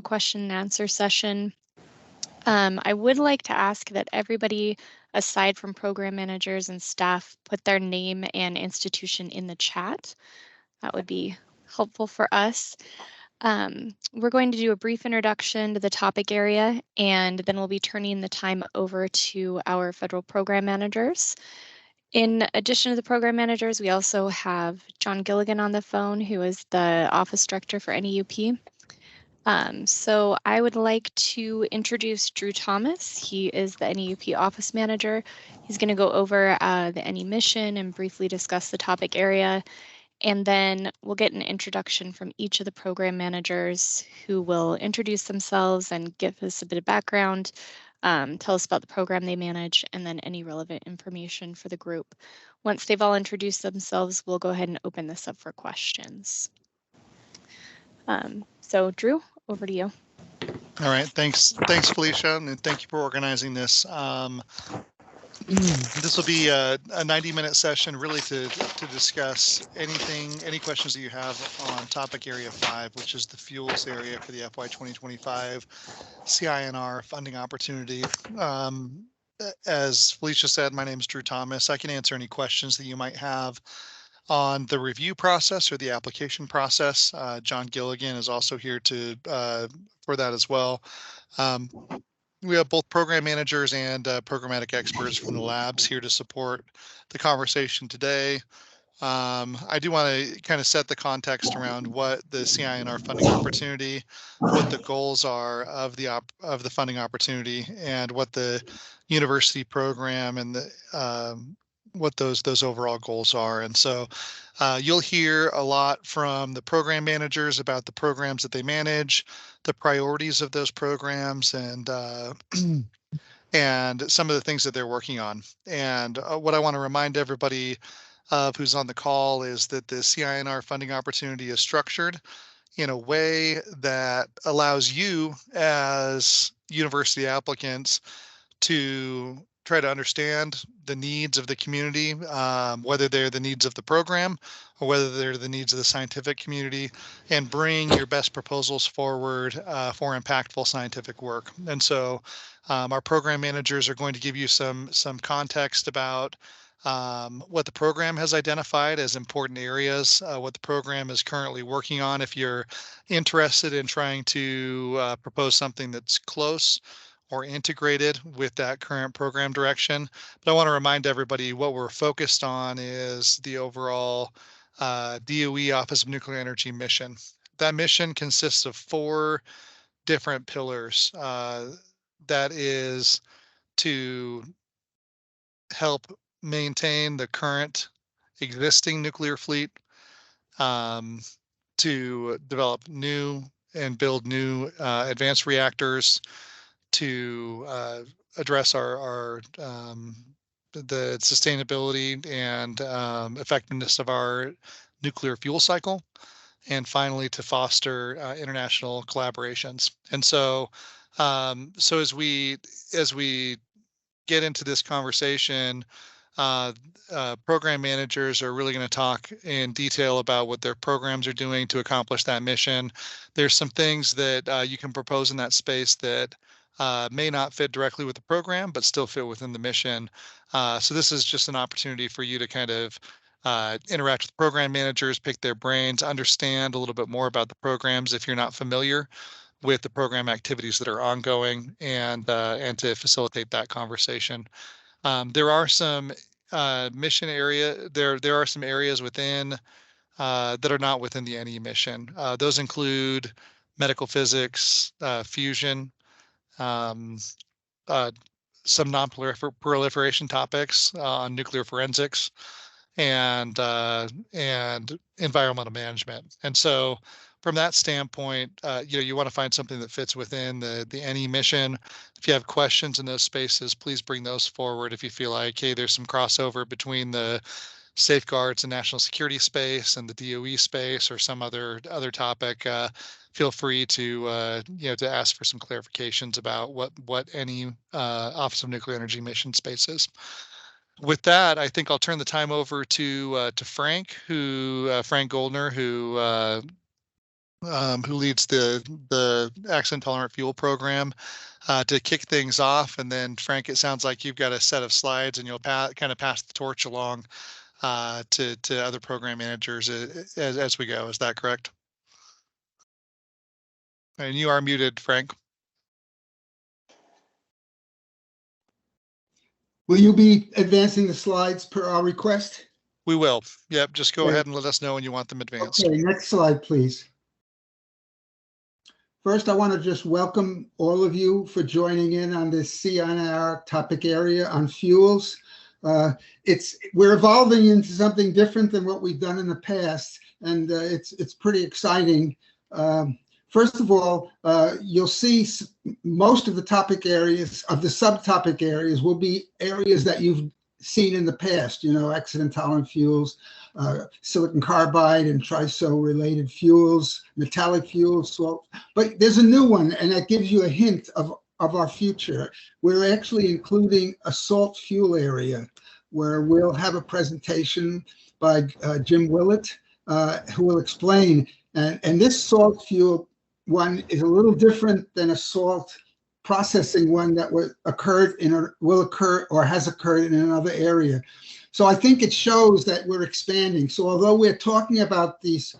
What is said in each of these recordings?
question and answer session. I would like to ask that everybody, aside from program managers and staff, put their name and institution in the chat. That would be helpful for us. We're going to do a brief introduction to the topic area, and then we'll be turning the time over to our federal program managers. In addition to the program managers, we also have John Gilligan on the phone, who is the office director for NEUP. So I would like to introduce Drew Thomas. He is the NEUP office manager. He's going to go over the NE mission and briefly discuss the topic area. And then we'll get an introduction from each of the program managers who will introduce themselves and give us a bit of background, tell us about the program they manage, and then any relevant information for the group. Once they've all introduced themselves, we'll go ahead and open this up for questions. So Drew, over to you. All right, thanks, Felicia, and thank you for organizing this. This will be a 90-minute session, really to discuss any questions that you have on topic area 5, which is the fuels area for the FY 2025 CINR funding opportunity. As Felicia said, my name is Drew Thomas. I can answer any questions that you might have on the review process or the application process. John Gilligan is also here for that as well. We have both program managers and programmatic experts from the labs here to support the conversation today. I do want to kind of set the context around what the CINR funding opportunity, what the goals are of the funding opportunity, and what the university program and the what those overall goals are. And so you'll hear a lot from the program managers about the programs that they manage, the priorities of those programs, and and some of the things that they're working on. And what I want to remind everybody of who's on the call is that the CINR funding opportunity is structured in a way that allows you as university applicants to try to understand the needs of the community, whether they're the needs of the program or whether they're the needs of the scientific community, and bring your best proposals forward for impactful scientific work. And so our program managers are going to give you some context about what the program has identified as important areas, what the program is currently working on if you're interested in trying to propose something that's close or integrated with that current program direction. But I want to remind everybody what we're focused on is the overall DOE Office of Nuclear Energy mission. That mission consists of 4 different pillars. That is to help maintain the current existing nuclear fleet, to develop new and build new advanced reactors, to address the sustainability and effectiveness of our nuclear fuel cycle, and finally to foster international collaborations. And so, so as we get into this conversation, program managers are really going to talk in detail about what their programs are doing to accomplish that mission. There's some things that you can propose in that space that may not fit directly with the program, but still fit within the mission. So this is just an opportunity for you to kind of interact with program managers, pick their brains, understand a little bit more about the programs if you're not familiar with the program activities that are ongoing, and to facilitate that conversation. There are some mission area. There are some areas within that are not within the NE mission. Those include medical physics, fusion, some non-proliferation topics on nuclear forensics, and environmental management. And so from that standpoint, you want to find something that fits within the NE mission. If you have questions in those spaces, please bring those forward. If you feel like, hey, there's some crossover between the safeguards and national security space and the DOE space or some other topic, feel free to to ask for some clarifications about what any Office of Nuclear Energy mission space is. With that, I think I'll turn the time over to Frank Goldner, who who leads the accident tolerant fuel program, to kick things off. And then Frank, it sounds like you've got a set of slides and you'll kind of pass the torch along to other program managers as we go. Is that correct? And you are muted, Frank. Will you be advancing the slides per our request? We will. Yep. Just go Okay. ahead and let us know when you want them advanced. Okay, next slide, please. First, I want to just welcome all of you for joining in on this CNR topic area on fuels. We're evolving into something different than what we've done in the past, and it's pretty exciting. First of all, you'll see most of the topic areas of the subtopic areas will be areas that you've seen in the past, you know, accident tolerant fuels, silicon carbide and TRISO related fuels, metallic fuels. But there's a new one, and that gives you a hint of our future. We're actually including a salt fuel area where we'll have a presentation by Jim Willett, who will explain. And this salt fuel one is a little different than a salt processing one that will occur or has occurred in another area. So I think it shows that we're expanding. So although we're talking about these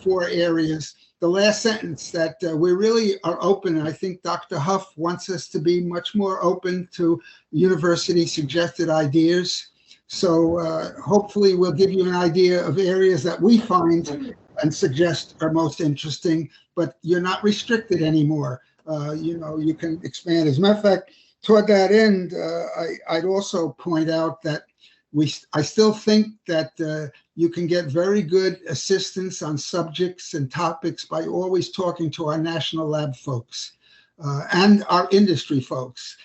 four areas, the last sentence that we really are open, and I think Dr. Huff wants us to be much more open to university suggested ideas. So hopefully we'll give you an idea of areas that we find and suggest are most interesting, but you're not restricted anymore. You know, you can expand. As a matter of fact, toward that end, I'd also point out that I still think that you can get very good assistance on subjects and topics by always talking to our national lab folks and our industry folks.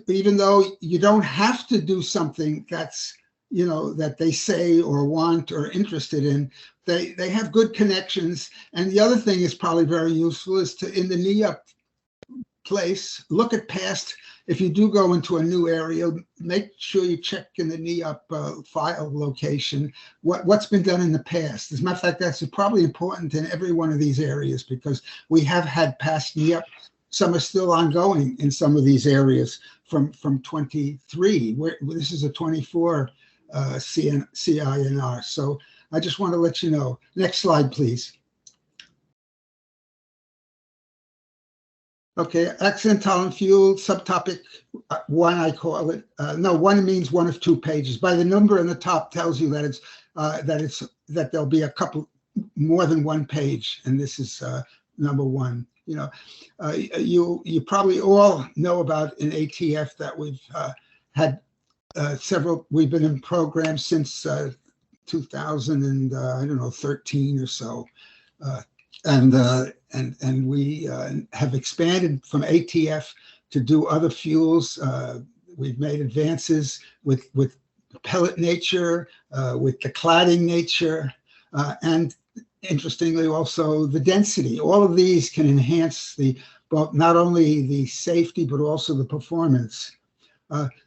Even though you don't have to do something that's, you know, that they say or want or interested in, they have good connections. And the other thing is probably very useful is to, in the NEUP place, look at past. If you do go into a new area, make sure you check in the NEUP file location what's been done in the past. As a matter of fact, that's probably important in every one of these areas because we have had past NEUP. Some are still ongoing in some of these areas from 23. This is a 24 CINR. So I just want to let you know. Next slide, please. Okay, accident tolerant fuel, subtopic 1, I call it. No, 1 means 1 of 2 pages. By the number in the top tells you that that there'll be a couple more than 1 page, and this is number 1. You know, you probably all know about in ATF that we've had several. We've been in programs since 2000 and I don't know 13 or so. And we have expanded from ATF to do other fuels. We've made advances with pellet nature, with the cladding nature, and interestingly also the density. All of these can enhance not only the safety but also the performance.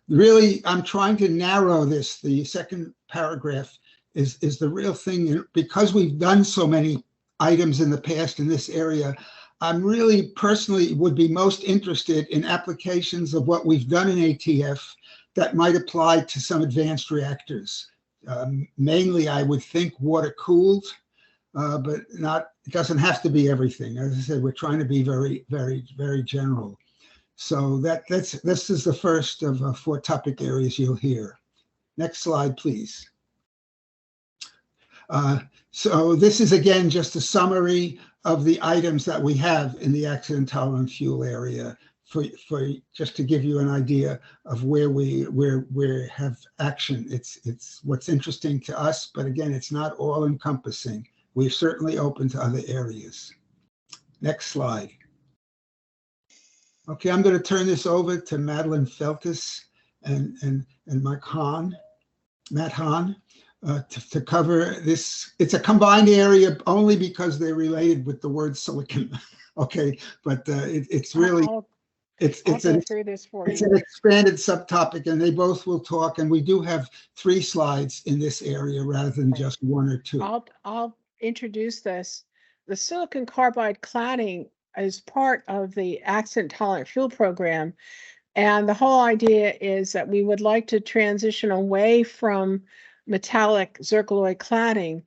Really, I'm trying to narrow this. The second paragraph is the real thing because we've done so many items in the past in this area. I'm really personally would be most interested in applications of what we've done in ATF that might apply to some advanced reactors. Mainly, I would think water cooled, but it doesn't have to be everything. As I said, we're trying to be very, very, very general. So this is the first of 4 topic areas you'll hear. Next slide, please. So this is, again, just a summary of the items that we have in the accident tolerant fuel area for just to give you an idea of where we have action. It's what's interesting to us, but again, it's not all encompassing. We're certainly open to other areas. Next slide. Okay, I'm going to turn this over to Madeline Feltis and Matt Hahn. To cover this. It's a combined area only because they're related with the word silicon. Okay, but it's really it's an expanded subtopic, and they both will talk. And we do have 3 slides in this area rather than just 1 or 2. I'll introduce this. the silicon carbide cladding is part of the accident tolerant fuel program. And the whole idea is that we would like to transition away from metallic zircaloy cladding.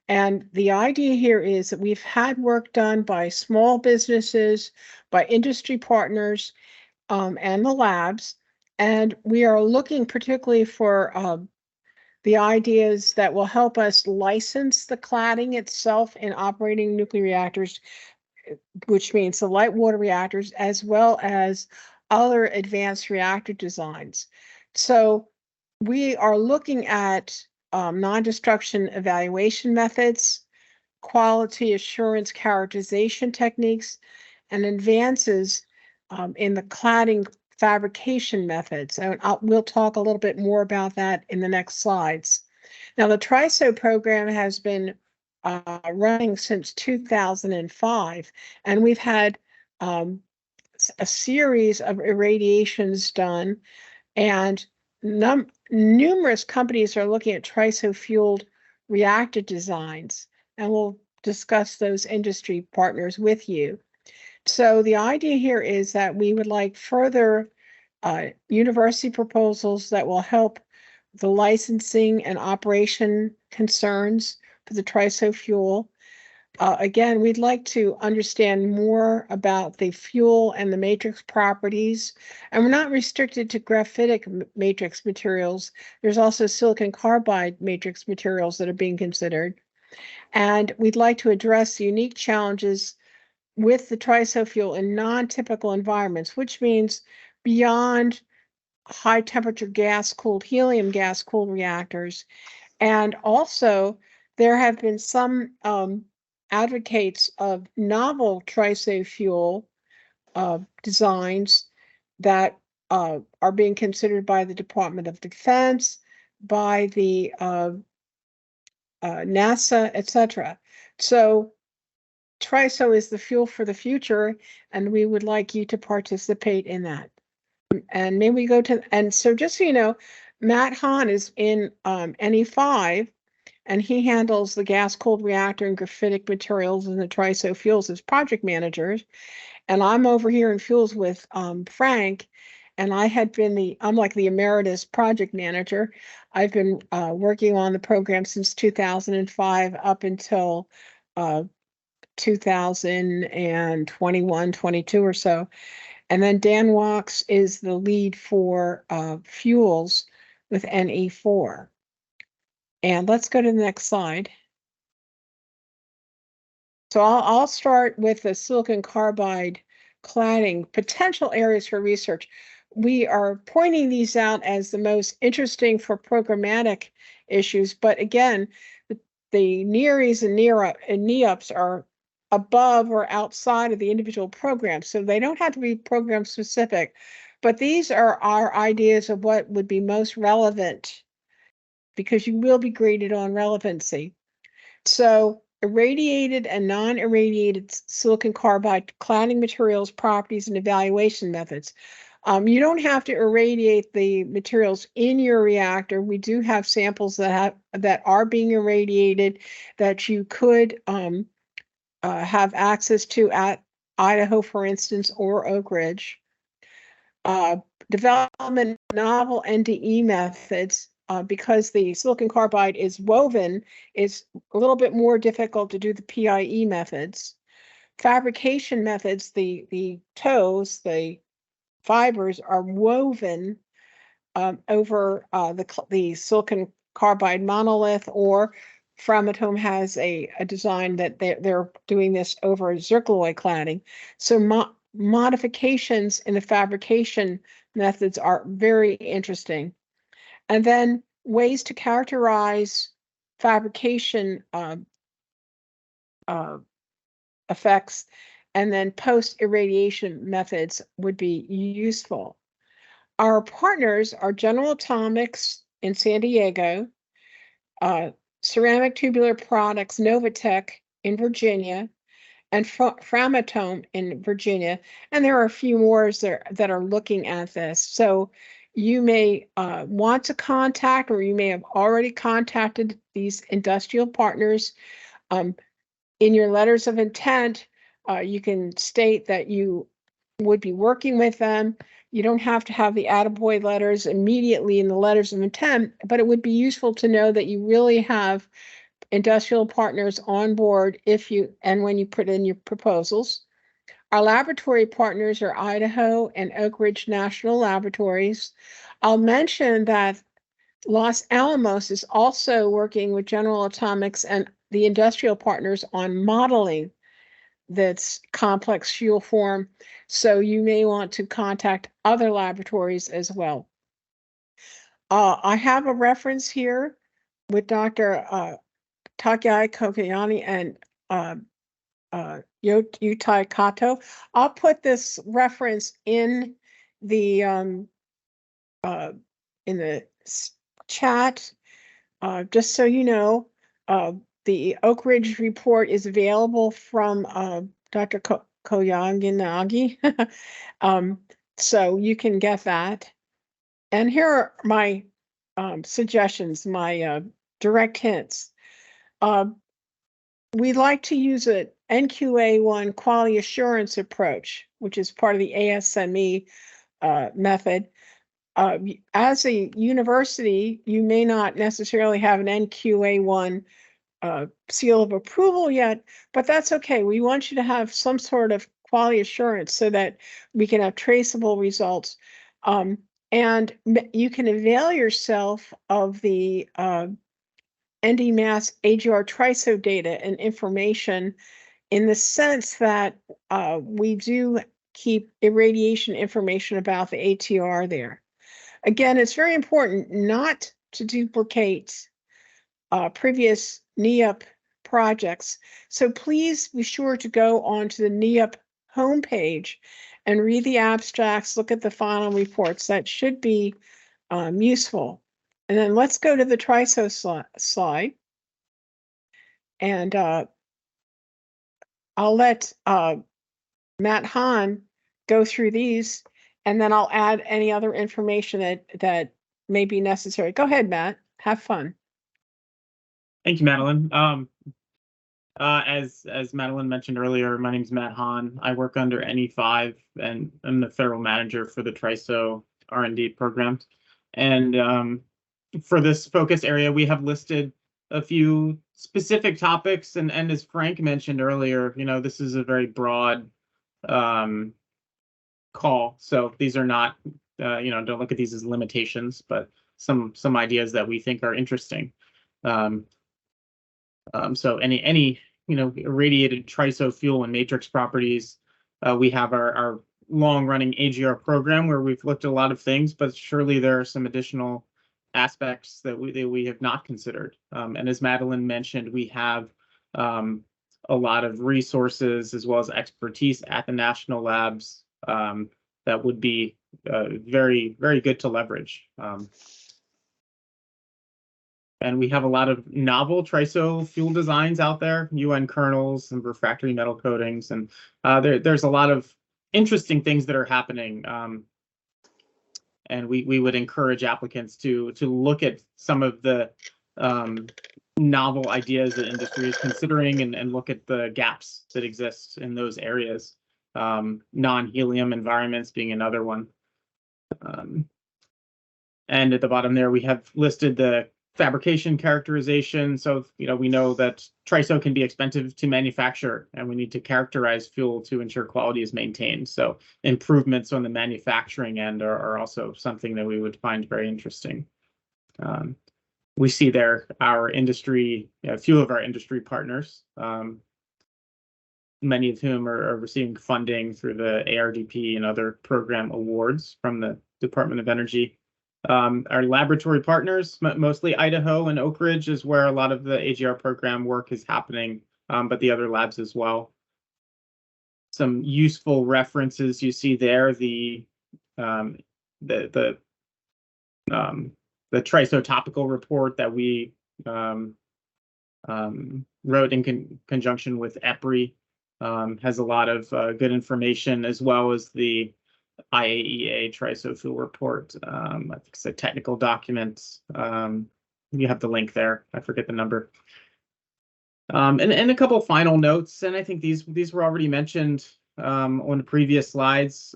And the idea here is that we've had work done by small businesses, by industry partners, and the labs. And we are looking particularly for the ideas that will help us license the cladding itself in operating nuclear reactors, which means the light water reactors, as well as other advanced reactor designs. So we are looking at non-destruction evaluation methods, quality assurance characterization techniques, and advances in the cladding fabrication methods. And we'll talk a little bit more about that in the next slides. Now, the TRISO program has been running since 2005, and we've had a series of irradiations done, and numerous companies are looking at TRISO-fueled reactor designs, and we'll discuss those industry partners with you. So the idea here is that we would like further university proposals that will help the licensing and operation concerns for the TRISO fuel. Again, we'd like to understand more about the fuel and the matrix properties, and we're not restricted to graphitic matrix materials. There's also silicon carbide matrix materials that are being considered. And we'd like to address the unique challenges with the TRISO fuel in non-typical environments, which means beyond high temperature gas-cooled, helium gas-cooled reactors. And also, there have been some advocates of novel TRISO fuel designs that are being considered by the Department of Defense, by the NASA, etc. So TRISO is the fuel for the future, and we would like you to participate in that. And maybe we go to, and so just so you know, Matt Hahn is in NE5, and he handles the gas-cooled reactor and graphitic materials and the TRISO fuels as project managers. And I'm over here in fuels with Frank, and I'm like the emeritus project manager. I've been working on the program since 2005 up until 2021, 22 or so. And then Dan Wachs is the lead for fuels with NE4. And let's go to the next slide. So I'll start with the silicon carbide cladding potential areas for research. We are pointing these out as the most interesting for programmatic issues, but again, the NERIs and NEOPs are above or outside of the individual programs, so they don't have to be program specific, but these are our ideas of what would be most relevant, because you will be graded on relevancy. So irradiated and non-irradiated silicon carbide cladding materials, properties, and evaluation methods. You don't have to irradiate the materials in your reactor. We do have samples that are being irradiated that you could have access to at Idaho, for instance, or Oak Ridge. Development novel NDE methods, because the silicon carbide is woven, is a little bit more difficult to do the PIE methods. Fabrication methods, the tows, the fibers are woven over the silicon carbide monolith, or Framatome has a design that they're doing this over zircaloy cladding. So modifications in the fabrication methods are very interesting. And then ways to characterize fabrication effects, and then post-irradiation methods would be useful. Our partners are General Atomics in San Diego, Ceramic Tubular Products, Novatech in Virginia, and Framatome in Virginia. And there are a few more that are looking at this. So you may want to contact, or you may have already contacted these industrial partners. In your letters of intent, you can state that you would be working with them. You don't have to have the attaboy letters immediately in the letters of intent, but it would be useful to know that you really have industrial partners on board if you, and when you put in your proposals. Our laboratory partners are Idaho and Oak Ridge National Laboratories. I'll mention that Los Alamos is also working with General Atomics and the industrial partners on modeling this complex fuel form. So you may want to contact other laboratories as well. I have a reference here with Dr. Takai Kokayani and Yutai Kato. I'll put this reference in the chat, just so you know. The Oak Ridge report is available from Dr. Koyanagi. So you can get that. And here are my suggestions, my direct hints. We like to use an NQA1 quality assurance approach, which is part of the ASME method. As a university, you may not necessarily have an NQA1 seal of approval yet, but that's okay. We want you to have some sort of quality assurance so that we can have traceable results. And you can avail yourself of the ND Mass AGR TRISO data and information in the sense that we do keep irradiation information about the ATR there. Again, it's very important not to duplicate previous NEOP projects. So please be sure to go onto the NEOP homepage and read the abstracts, look at the final reports. That should be useful. And then let's go to the TRISO slide. And I'll let Matt Hahn go through these, and then I'll add any other information that may be necessary. Go ahead, Matt. Have fun. Thank you, Madeline. As Madeline mentioned earlier, my name is Matt Hahn. I work under NE5, and I'm the federal manager for the TRISO R&D program. And for this focus area, we have listed a few specific topics, and as Frank mentioned earlier, you know, this is a very broad call. So these are not, you know, don't look at these as limitations, but some ideas that we think are interesting. So any you know, irradiated TRISO fuel and matrix properties. We have our long-running AGR program where we've looked at a lot of things, but surely there are some additional aspects that we have not considered. And as Madeline mentioned, we have a lot of resources as well as expertise at the national labs that would be very, very good to leverage. And we have a lot of novel TRISO fuel designs out there, UN kernels and refractory metal coatings, and there's a lot of interesting things that are happening. And we would encourage applicants to look at some of the novel ideas that industry is considering and look at the gaps that exist in those areas. Non-helium environments being another one. And at the bottom there, we have listed the fabrication characterization. So, you know, we know that TRISO can be expensive to manufacture, and we need to characterize fuel to ensure quality is maintained. So improvements on the manufacturing end are also something that we would find very interesting. We see there our industry, a few of our industry partners, many of whom are receiving funding through the ARDP and other program awards from the Department of Energy. Our laboratory partners, mostly Idaho and Oak Ridge, is where a lot of the AGR program work is happening, but the other labs as well. Some useful references you see there: the TRISO topical report that we wrote in conjunction with EPRI has a lot of good information, as well as the IAEA TRISO fuel report. I think it's a technical document. You have the link there. I forget the number. And a couple final notes, and I think these were already mentioned on the previous slides.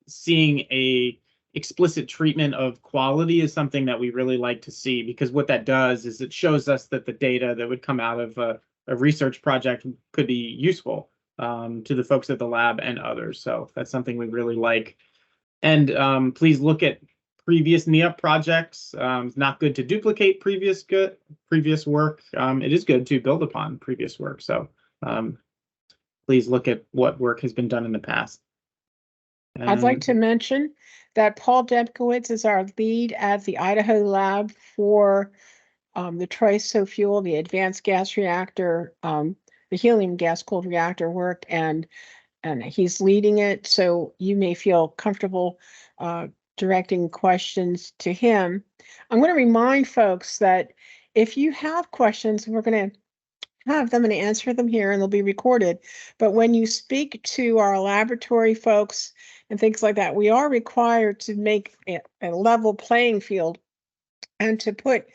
Seeing a explicit treatment of quality is something that we really like to see, because what that does is it shows us that the data that would come out of a research project could be useful to the folks at the lab and others. So that's something we really like. And please look at previous NEOP projects. It's not good to duplicate previous work. It is good to build upon previous work. So please look at what work has been done in the past. I'd like to mention that Paul Debkowitz is our lead at the Idaho lab for the TRISO fuel, the advanced gas reactor, the helium gas cooled reactor work, and he's leading it. So you may feel comfortable directing questions to him. I'm going to remind folks that if you have questions, we're going to have them and answer them here, and they'll be recorded. But when you speak to our laboratory folks and things like that, we are required to make a level playing field and to put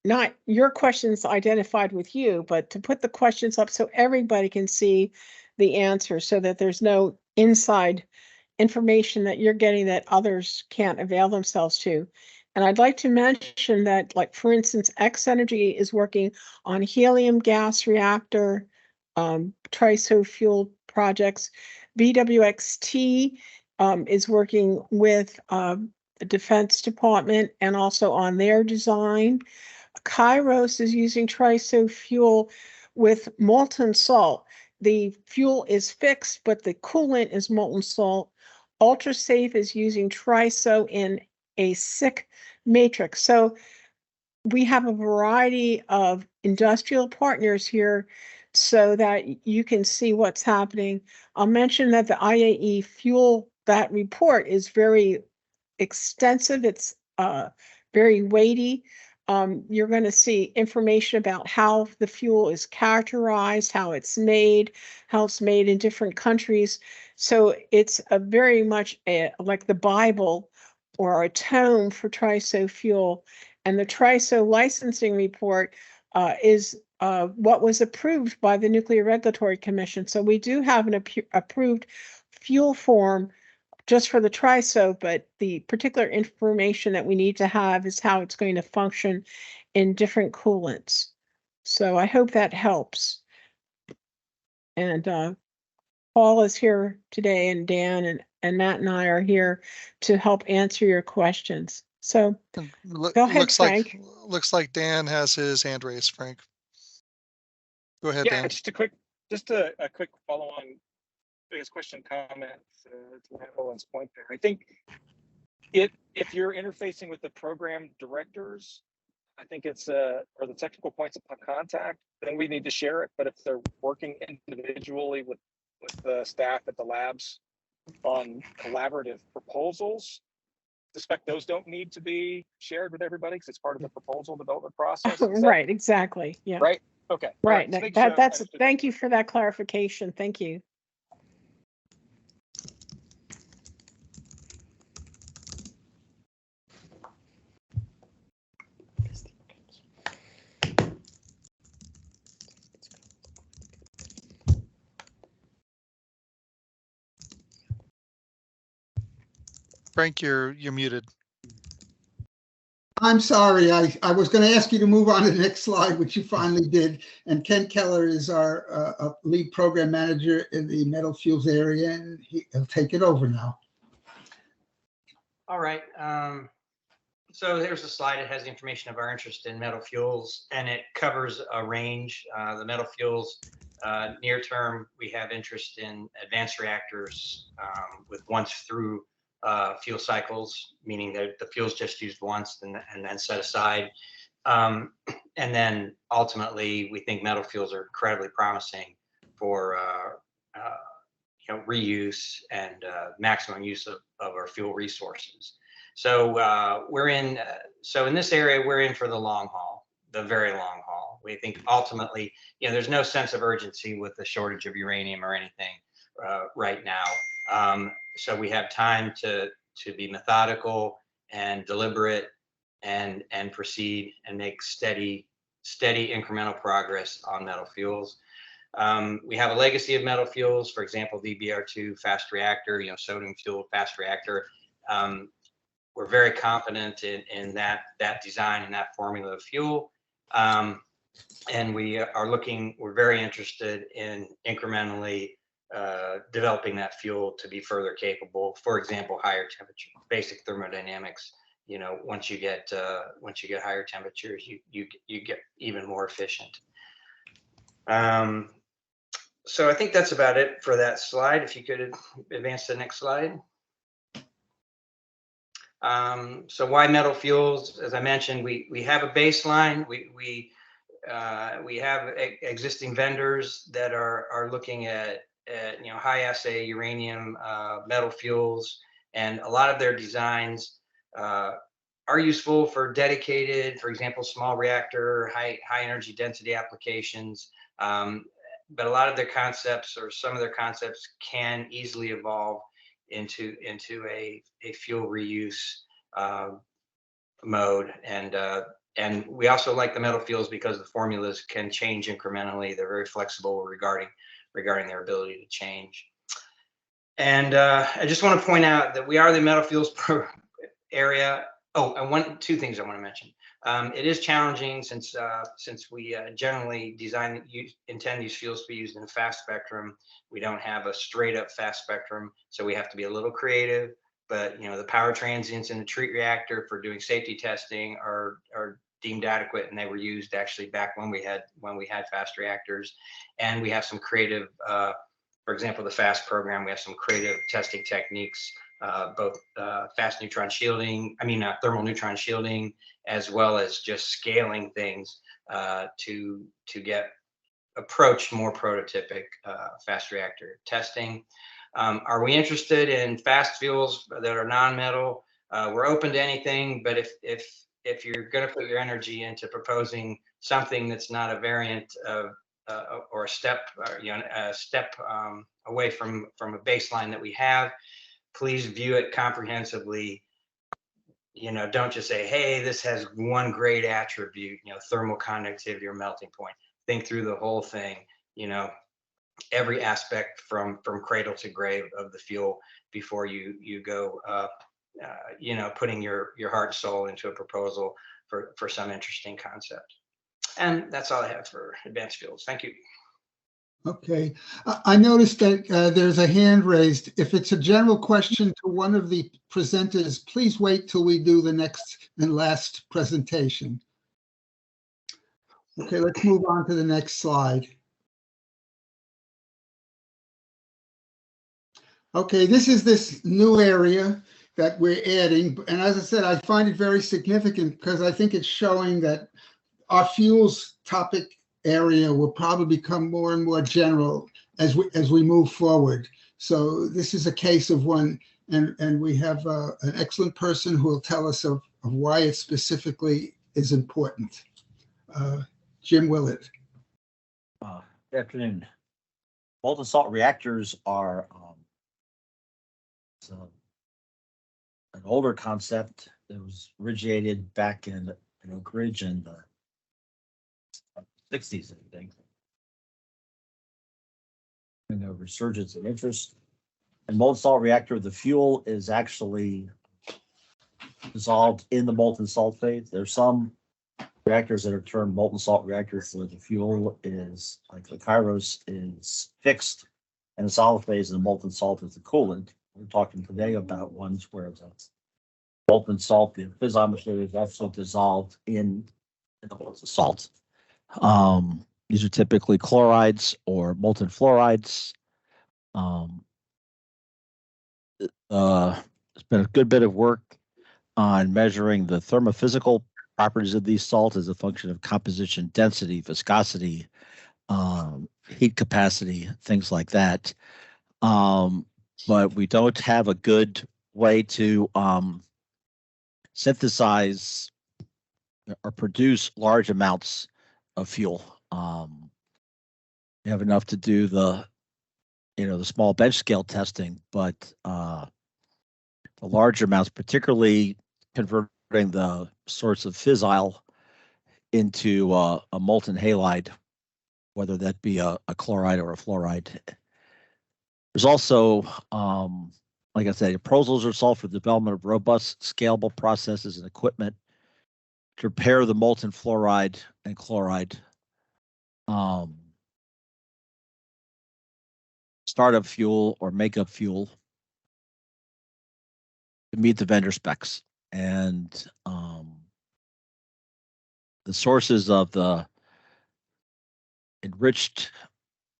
not your questions identified with you, but to put the questions up so everybody can see the answer, so that there's no inside information that you're getting that others can't avail themselves to. And I'd like to mention that, like, for instance, X Energy is working on helium gas reactor, TRISO fuel projects. BWXT is working with the Defense Department and also on their design. Kairos is using TRISO fuel with molten salt. The fuel is fixed, but the coolant is molten salt. UltraSafe is using TRISO in a SiC matrix. So we have a variety of industrial partners here so that you can see what's happening. I'll mention that the IAE fuel, that report is very extensive. It's very weighty. You're going to see information about how the fuel is characterized, how it's made in different countries. So it's a very much like the Bible or a tome for TRISO fuel. And the TRISO licensing report is what was approved by the Nuclear Regulatory Commission. So we do have an approved fuel form just for the TRISO, but the particular information that we need to have is how it's going to function in different coolants. So I hope that helps. And Paul is here today, and Dan and Matt and I are here to help answer your questions. So go ahead, Frank. Looks like Dan has his hand raised, Frank. Go ahead, Dan. Just a quick follow-on, I guess, question, comment to Evelyn's point there. I think if you're interfacing with the program directors, I think it's or the technical points of contact, then we need to share it. But if they're working individually with the staff at the labs on collaborative proposals, I suspect those don't need to be shared with everybody because it's part of the proposal development process. Right, exactly. Yeah. Right. Okay. Right. That's thank you for that clarification. Thank you. Frank, you're muted. I'm sorry. I was going to ask you to move on to the next slide, which you finally did. And Ken Keller is our lead program manager in the metal fuels area, and he'll take it over now. All right. So here's a slide. It has the information of our interest in metal fuels, and it covers a range. The metal fuels, near term, we have interest in advanced reactors with once through fuel cycles, meaning that the fuel's just used once and then set aside. And then ultimately, we think metal fuels are incredibly promising for reuse and maximum use of our fuel resources. So we're in. So in this area, we're in for the long haul, the very long haul. We think ultimately, there's no sense of urgency with the shortage of uranium or anything right now. So we have time to be methodical and deliberate and proceed and make steady steady incremental progress on metal fuels. We have a legacy of metal fuels, for example, VBR2 fast reactor, sodium fuel fast reactor. We're very confident in that design and that formula of fuel. And we're very interested in incrementally developing that fuel to be further capable. For example, higher temperature, basic thermodynamics. Once you get higher temperatures, you get even more efficient. So I think that's about it for that slide. If you could advance to the next slide. So why metal fuels? As I mentioned, we have a baseline. We have existing vendors that are looking at high assay uranium metal fuels, and a lot of their designs are useful for dedicated, for example, small reactor, high energy density applications. But a lot of their concepts, or some of their concepts, can easily evolve into a fuel reuse mode. And we also like the metal fuels because the formulas can change incrementally. They're very flexible regarding their ability to change. And I just want to point out that we are the metal fuels area. Oh, and two things I want to mention. It is challenging since we generally intend these fuels to be used in a fast spectrum. We don't have a straight up fast spectrum, so we have to be a little creative. But the power transients in the treat reactor for doing safety testing are deemed adequate, and they were used actually back when we had fast reactors. And we have some creative, for example, the FAST program. We have some creative testing techniques. Both fast neutron shielding, thermal neutron shielding, as well as just scaling things to approach more prototypic fast reactor testing. Are we interested in fast fuels that are non-metal? We're open to anything, but if you're going to put your energy into proposing something that's not a variant of or a step away from a baseline that we have, please view it comprehensively. Don't just say, hey, this has one great attribute, thermal conductivity or melting point. Think through the whole thing, every aspect from cradle to grave of the fuel before you go, putting your heart and soul into a proposal for some interesting concept. And that's all I have for advanced fuels. Thank you. Okay, I noticed that there's a hand raised. If it's a general question to one of the presenters, please wait till we do the next and last presentation. Okay, let's move on to the next slide. Okay, this is this new area that we're adding. And as I said, I find it very significant because I think it's showing that our fuels topic area will probably become more and more general as we move forward. So this is a case of one, and we have an excellent person who will tell us of why it specifically is important. Jim Willett. Good afternoon. Molten salt reactors are an older concept that was originated back in Oak Ridge in the 60s, I think. And a resurgence of interest. And molten salt reactor, the fuel is actually dissolved in the molten salt phase. There's some reactors that are termed molten salt reactors where the fuel is, like the Kairos, is fixed and the solid phase and the molten salt is the coolant. We're talking today about ones where the molten salt, the fissile material, is actually dissolved in the molten salt. These are typically chlorides or molten fluorides. There's been a good bit of work on measuring the thermophysical properties of these salts as a function of composition, density, viscosity, heat capacity, things like that. But we don't have a good way to synthesize or produce large amounts of fuel. We have enough to do the small bench scale testing, but the larger amounts, particularly converting the sorts of fissile into a molten halide, whether that be a chloride or a fluoride. There's also, like I said, proposals are solved for the development of robust, scalable processes and equipment to prepare the molten fluoride and chloride. Startup fuel or makeup fuel to meet the vendor specs. And the sources of the enriched,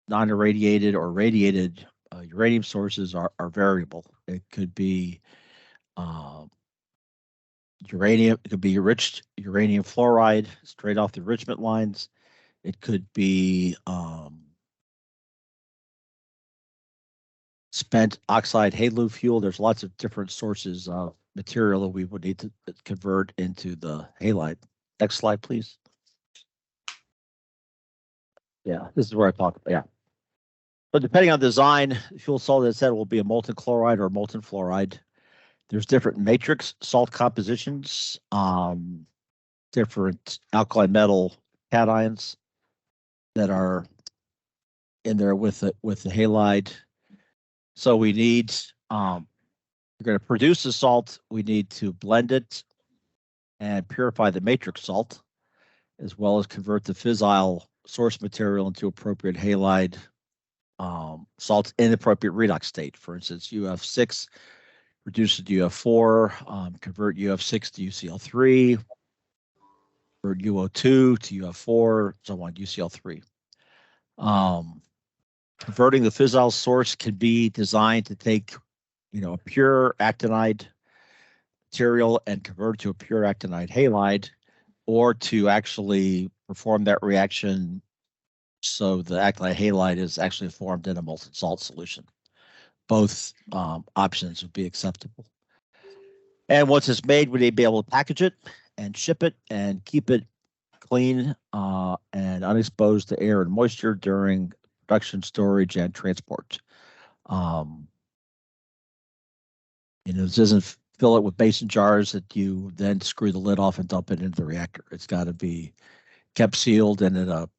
non-irradiated or radiated uranium sources are variable. It could be uranium, it could be enriched uranium fluoride straight off the enrichment lines. It could be spent oxide HALEU fuel. There's lots of different sources of material that we would need to convert into the halide. Next slide, please. Yeah, this is where I talk about, yeah. But depending on design, fuel salt, as I said, will be a molten chloride or a molten fluoride. There's different matrix salt compositions, different alkali metal cations that are in there with the halide. So we need, we're going to produce the salt. We need to blend it and purify the matrix salt, as well as convert the fissile source material into appropriate halide salts in appropriate redox state. For instance, UF6 reduce it to UF4, convert UF6 to UCl3, convert UO2 to UF4, so on, UCl3. Converting the fissile source can be designed to take, a pure actinide material and convert to a pure actinide halide, or to actually perform that reaction so the actinide halide is actually formed in a molten salt solution. Both options would be acceptable. And once it's made, we need to be able to package it and ship it and keep it clean and unexposed to air and moisture during production, storage, and transport. This doesn't fill it with mason jars that you then screw the lid off and dump it into the reactor. It's got to be kept sealed and in a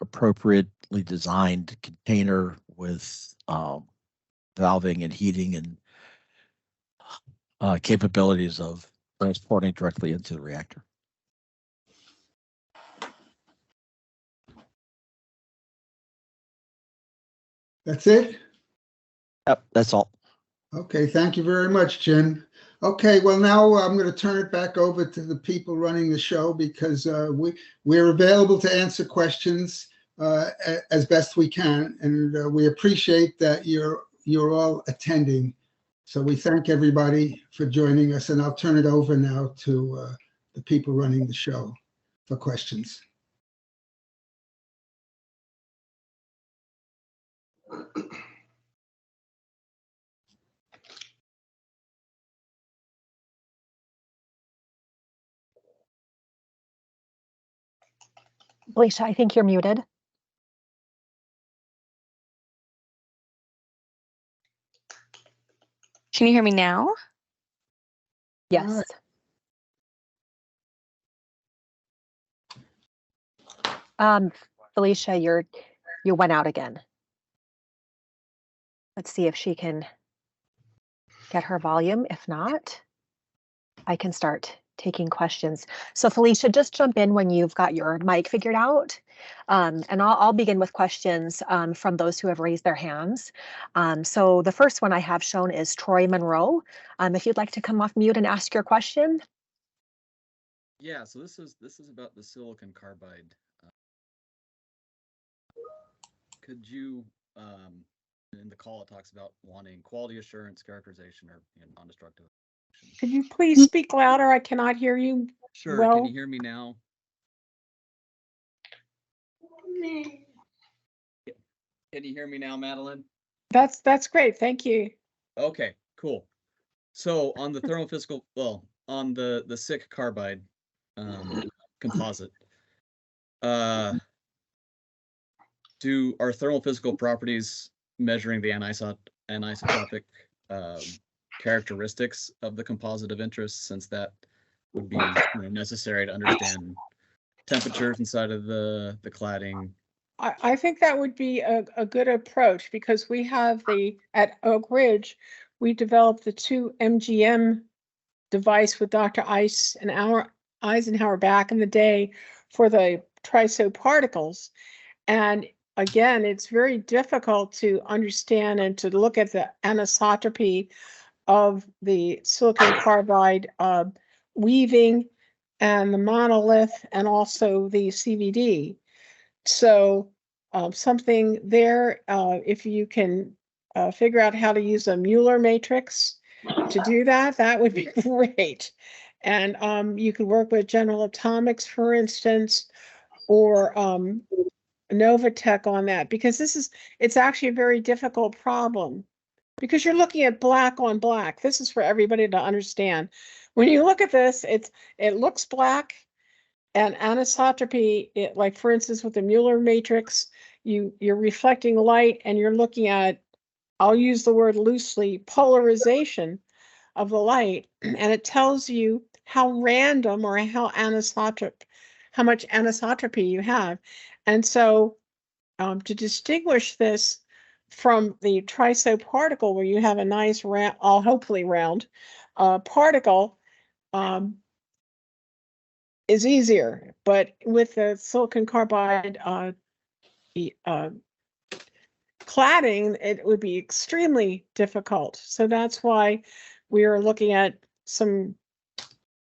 appropriately designed container with valving and heating and capabilities of transporting directly into the reactor. That's it? Yep, that's all. Okay, thank you very much, Jim. Okay, well, now I'm going to turn it back over to the people running the show, because we're available to answer questions as best we can, and we appreciate that you're all attending. So we thank everybody for joining us, and I'll turn it over now to the people running the show for questions. Alicia, I think you're muted. Can you hear me now? Yes. Felicia, you went out again. Let's see if she can get her volume. If not, I can start taking questions. So Felicia, just jump in when you've got your mic figured out. And I'll begin with questions from those who have raised their hands. So the first one I have shown is Troy Monroe. If you'd like to come off mute and ask your question. Yeah, so this is about the silicon carbide. Could you, in the call, it talks about wanting quality assurance, characterization, or non-destructive. Could you please speak louder? I cannot hear you. Sure. Well, can you hear me now? Can you hear me now, Madeline? that's great. Thank you. Okay, cool. So on the thermophysical, well, on the SiC carbide composite, are thermophysical properties measuring the anisotropic characteristics of the composite of interest, since that would be necessary to understand temperatures inside of the cladding. I think that would be a good approach, because we have at Oak Ridge, we developed the 2 MGM device with Dr. Eisenhower back in the day for the triso particles. And again, it's very difficult to understand and to look at the anisotropy of the silicon carbide weaving and the monolith and also the CVD. So something there, if you can figure out how to use a Mueller matrix to do that, that would be great. And you could work with General Atomics, for instance, or Novatech on that, because it's actually a very difficult problem, because you're looking at black on black. This is for everybody to understand. When you look at this, it looks black, and anisotropy, like for instance with the Mueller matrix, you're reflecting light and you're looking at, I'll use the word loosely, polarization of the light, and it tells you how random or how much anisotropy you have. And so to distinguish this from the triso particle, where you have a nice round, hopefully round particle, is easier. But with the silicon carbide cladding, it would be extremely difficult. So that's why we are looking at some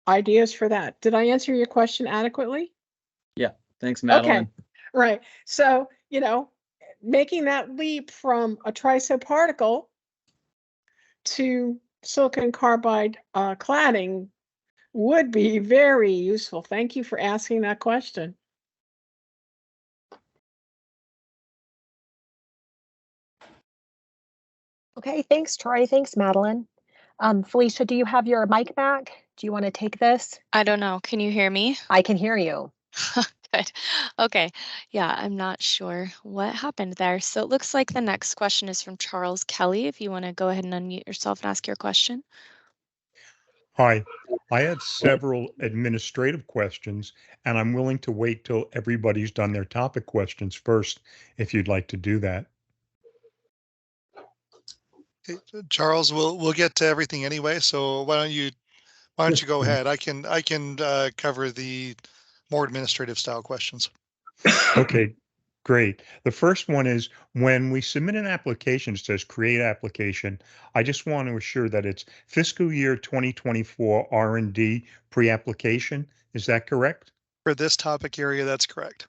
ideas for that. Did I answer your question adequately? Yeah, thanks, Madeline. Okay, right. So, making that leap from a triso particle to silicon carbide cladding would be very useful. Thank you for asking that question. Okay, thanks, Troy. Thanks, Madeline. Felicia, do you have your mic back? Do you want to take this? I don't know. Can you hear me? I can hear you. Good. Okay. Yeah, I'm not sure what happened there. So it looks like the next question is from Charles Kelly. If you want to go ahead and unmute yourself and ask your question. Hi, I had several administrative questions, and I'm willing to wait till everybody's done their topic questions first, if you'd like to do that. Hey, Charles, we'll get to everything anyway. So why don't you go ahead? I can cover the more administrative style questions. Okay, great. The first one is, when we submit an application, it says create application. I just want to assure that it's fiscal year 2024 R&D pre-application. Is that correct? For this topic area, that's correct.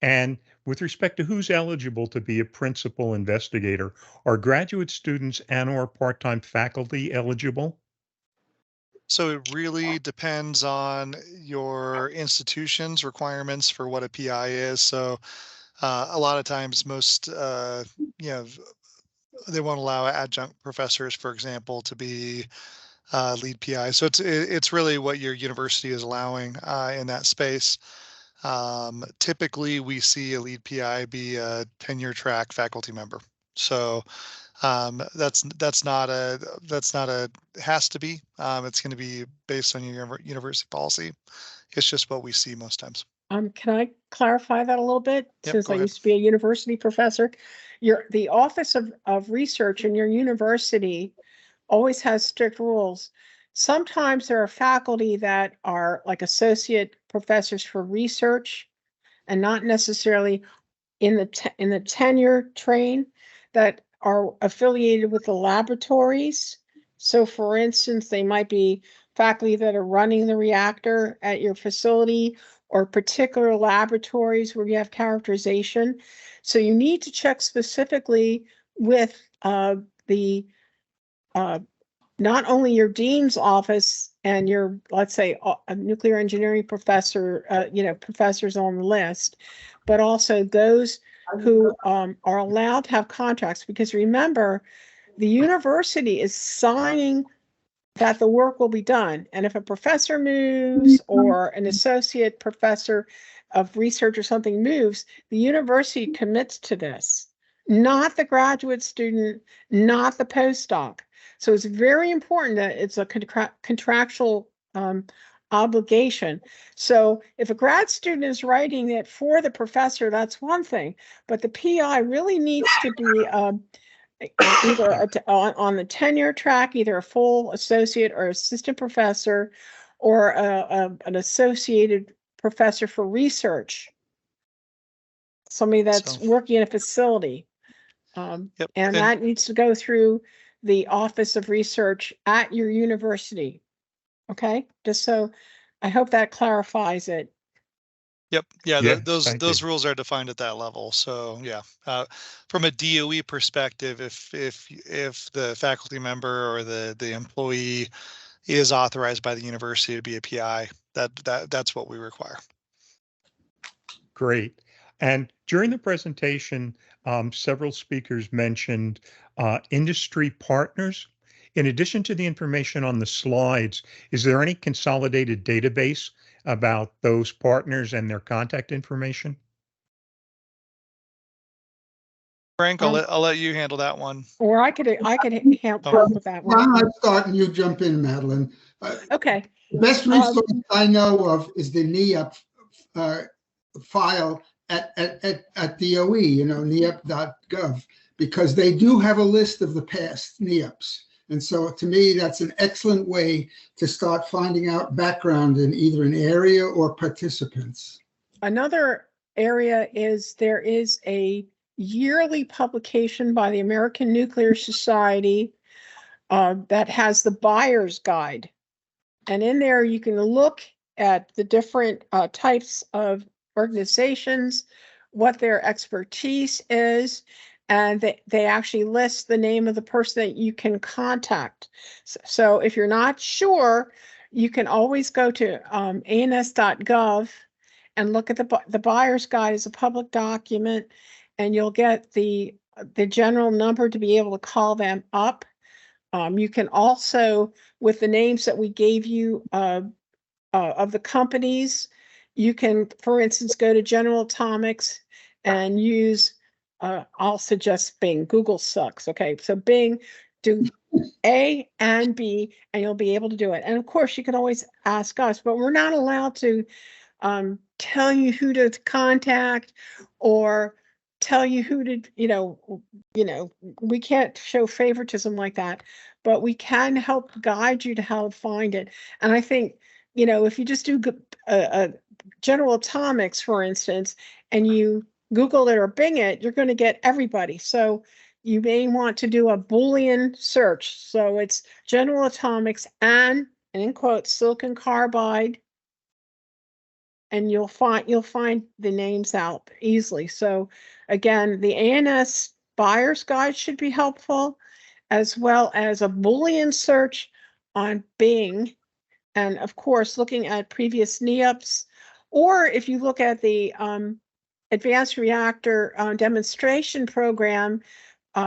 And with respect to who's eligible to be a principal investigator, are graduate students and/or part-time faculty eligible? So it really depends on your institution's requirements for what a PI is. So a lot of times most, they won't allow adjunct professors, for example, to be lead PI. So it's really what your university is allowing in that space. Typically, we see a lead PI be a tenure track faculty member. So that's not a has to be. It's going to be based on your university policy. It's just what we see most times. Can I clarify that a little bit? Yep, Since I go used to be a university professor, the Office of Research in your university always has strict rules. Sometimes there are faculty that are like associate professors for research and not necessarily in the tenure train, that are affiliated with the laboratories. So for instance, they might be faculty that are running the reactor at your facility, or particular laboratories where you have characterization. So you need to check specifically with not only your dean's office and your, let's say, a nuclear engineering professor, professors on the list, but also those who are allowed to have contracts. Because remember, the university is signing that the work will be done. And if a professor moves or an associate professor of research or something moves, the university commits to this, not the graduate student, not the postdoc. So it's very important that it's a contractual obligation. So if a grad student is writing it for the professor, that's one thing, but the PI really needs to be either on the tenure track, either a full associate or assistant professor, or an associated professor for research. Somebody that's So- working in a facility. Yep. And that needs to go through the Office of Research at your university. Okay, just so I hope that clarifies it. Yep. Yeah. Yeah, Those thank you. rules are defined at that level. So yeah, from a DOE perspective, if the faculty member or the employee is authorized by the university to be a PI, that's what we require. Great. And during the presentation, several speakers mentioned industry partners. In addition to the information on the slides, is there any consolidated database about those partners and their contact information? Frank, I'll let you handle that one. Or I could help Oh. with that Why one. don't I start and you jump in, Madeline? Okay. The best resource I know of is the NEAP file at DOE, neap.gov, because they do have a list of the past NEAPs. And so to me, that's an excellent way to start finding out background in either an area or participants. Another area is there is a yearly publication by the American Nuclear Society that has the buyer's guide. And in there, you can look at the different types of organizations, what their expertise is, and they actually list the name of the person that you can contact. So if you're not sure, you can always go to ans.gov and look at the buyer's guide as a public document, and you'll get the general number to be able to call them up. You can also, with the names that we gave you of the companies, you can, for instance, go to General Atomics and use, I'll suggest Bing. Google sucks. Okay, so Bing, do A and B, and you'll be able to do it. And of course, you can always ask us, but we're not allowed to tell you who to contact or tell you who to, we can't show favoritism like that, but we can help guide you to how to find it. And I think, if you just do General Atomics, for instance, and you Google it or Bing it, you're going to get everybody. So you may want to do a Boolean search. So it's General Atomics and in quotes, silicon carbide, and you'll find the names out easily. So again, the ANS buyer's guide should be helpful, as well as a Boolean search on Bing. And of course, looking at previous NEAPs, or if you look at the Advanced Reactor Demonstration Program,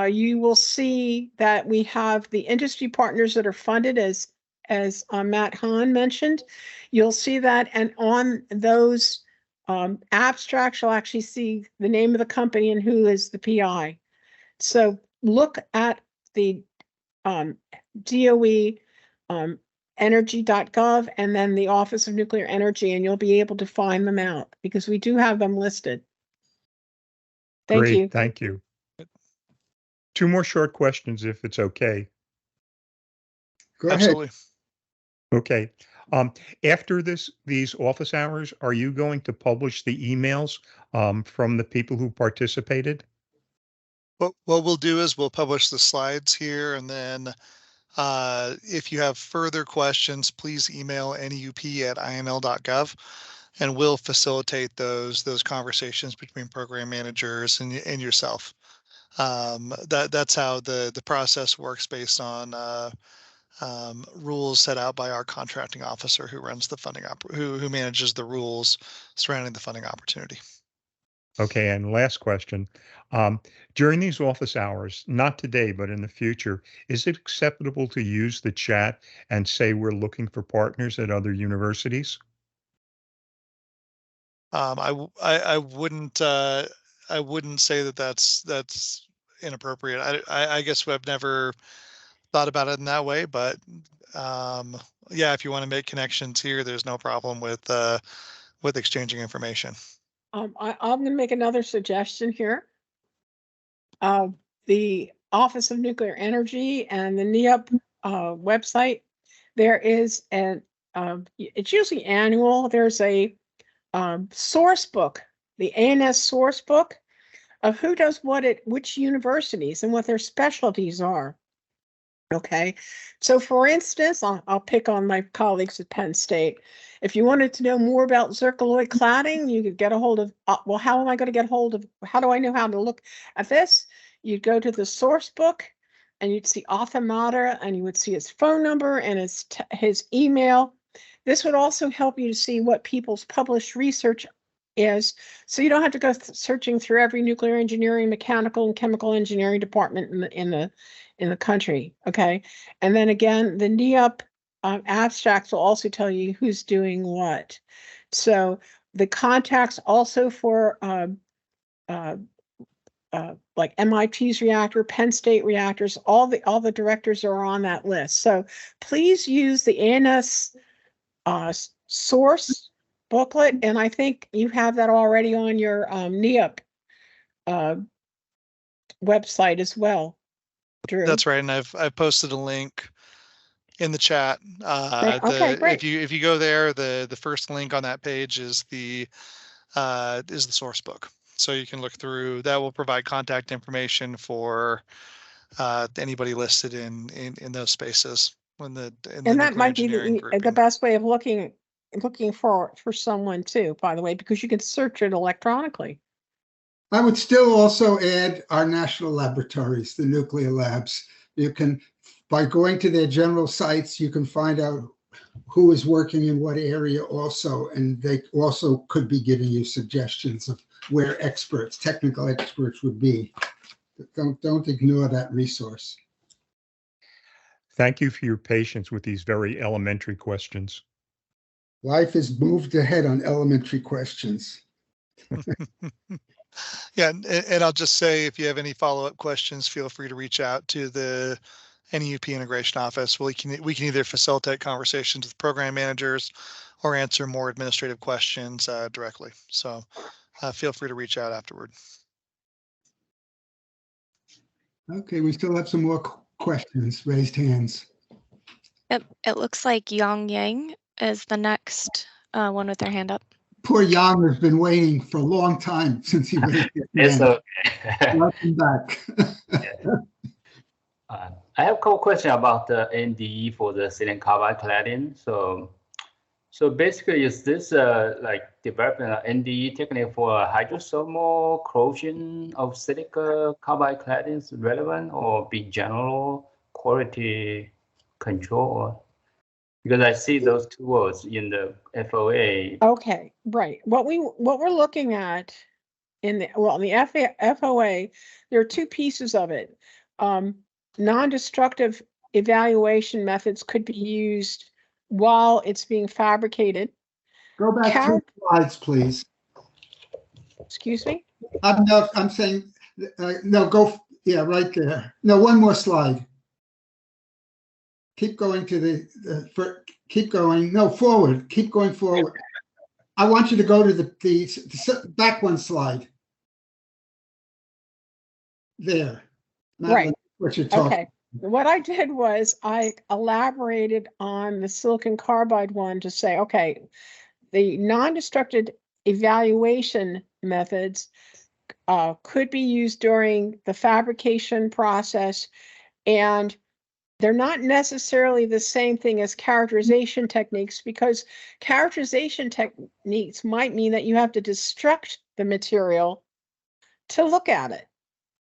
you will see that we have the industry partners that are funded as Matt Hahn mentioned. You'll see that, and on those abstracts, you'll actually see the name of the company and who is the PI. So look at the DOE energy.gov and then the Office of Nuclear Energy, and you'll be able to find them out because we do have them listed. Thank Great, you. thank you. Two more short questions, if it's okay. Go ahead. Absolutely. Okay. After these office hours, are you going to publish the emails from the people who participated? What we'll do is we'll publish the slides here, and then if you have further questions, please email neup@inl.gov, and we'll facilitate those conversations between program managers and yourself. That's how the process works based on rules set out by our contracting officer who runs the funding who manages the rules surrounding the funding opportunity. Okay, and last question. During these office hours, not today, but in the future, is it acceptable to use the chat and say we're looking for partners at other universities? I wouldn't say that that's inappropriate. I guess I've never thought about it in that way, but yeah, if you want to make connections here, there's no problem with exchanging information. I'm going to make another suggestion here. The Office of Nuclear Energy and the NEOP website, there is it's usually annual. There's a source book, the ANS source book of who does what at which universities and what their specialties are. Okay, so for instance, I'll pick on my colleagues at Penn State. If you wanted to know more about zircaloy cladding, you could get a hold of, well, how am I going to get hold of, how do I know how to look at this? You'd go to the source book and you'd see author mater and you would see his phone number and his email. This would also help you to see what people's published research is, so you don't have to go searching through every nuclear engineering, mechanical, and chemical engineering department in the country. Okay, and then again, the NEOP abstracts will also tell you who's doing what. So the contacts also for like MIT's reactor, Penn State reactors, all the directors are on that list. So please use the ANS source booklet, and I think you have that already on your NEOP website as well, Drew. That's right, and I've posted a link in the chat. Okay, great. If you go there, the first link on that page is the source book, so you can look through. That will provide contact information for anybody listed in those spaces. And that might be the best way of looking for someone too, by the way, because you can search it electronically. I would still also add our national laboratories, the nuclear labs. You can, by going to their general sites, you can find out who is working in what area also, and they also could be giving you suggestions of where experts, technical experts would be. Don't ignore that resource. Thank you for your patience with these very elementary questions. Life has moved ahead on elementary questions. Yeah, and I'll just say, if you have any follow-up questions, feel free to reach out to the NEUP integration office. We can either facilitate conversations with program managers or answer more administrative questions directly. So feel free to reach out afterward. Okay, we still have some more questions, raised hands. Yep, it looks like Yang Yang is the next one with their hand up. Poor Yang has been waiting for a long time since he raised his It's hand. okay. Welcome back. I have a couple questions about the NDE for the silicon carbide cladding. So basically, is this like developing an NDE technique for hydrothermal corrosion of silicon carbide claddings relevant, or be general quality control? Because I see those two words in the FOA. Okay, right. What we're looking at in the FOA, there are two pieces of it. Non-destructive evaluation methods could be used while it's being fabricated. Go back 2 slides, please. Excuse me? I'm saying, no, go, yeah, right there. No, one more slide. Keep going to keep going, no, forward, keep going forward. I want you to go to the back one slide. There. Right. What you're talking. Okay. What I did was I elaborated on the silicon carbide one to say, okay, the non-destructive evaluation methods could be used during the fabrication process, and they're not necessarily the same thing as characterization techniques, because characterization techniques might mean that you have to destruct the material to look at it.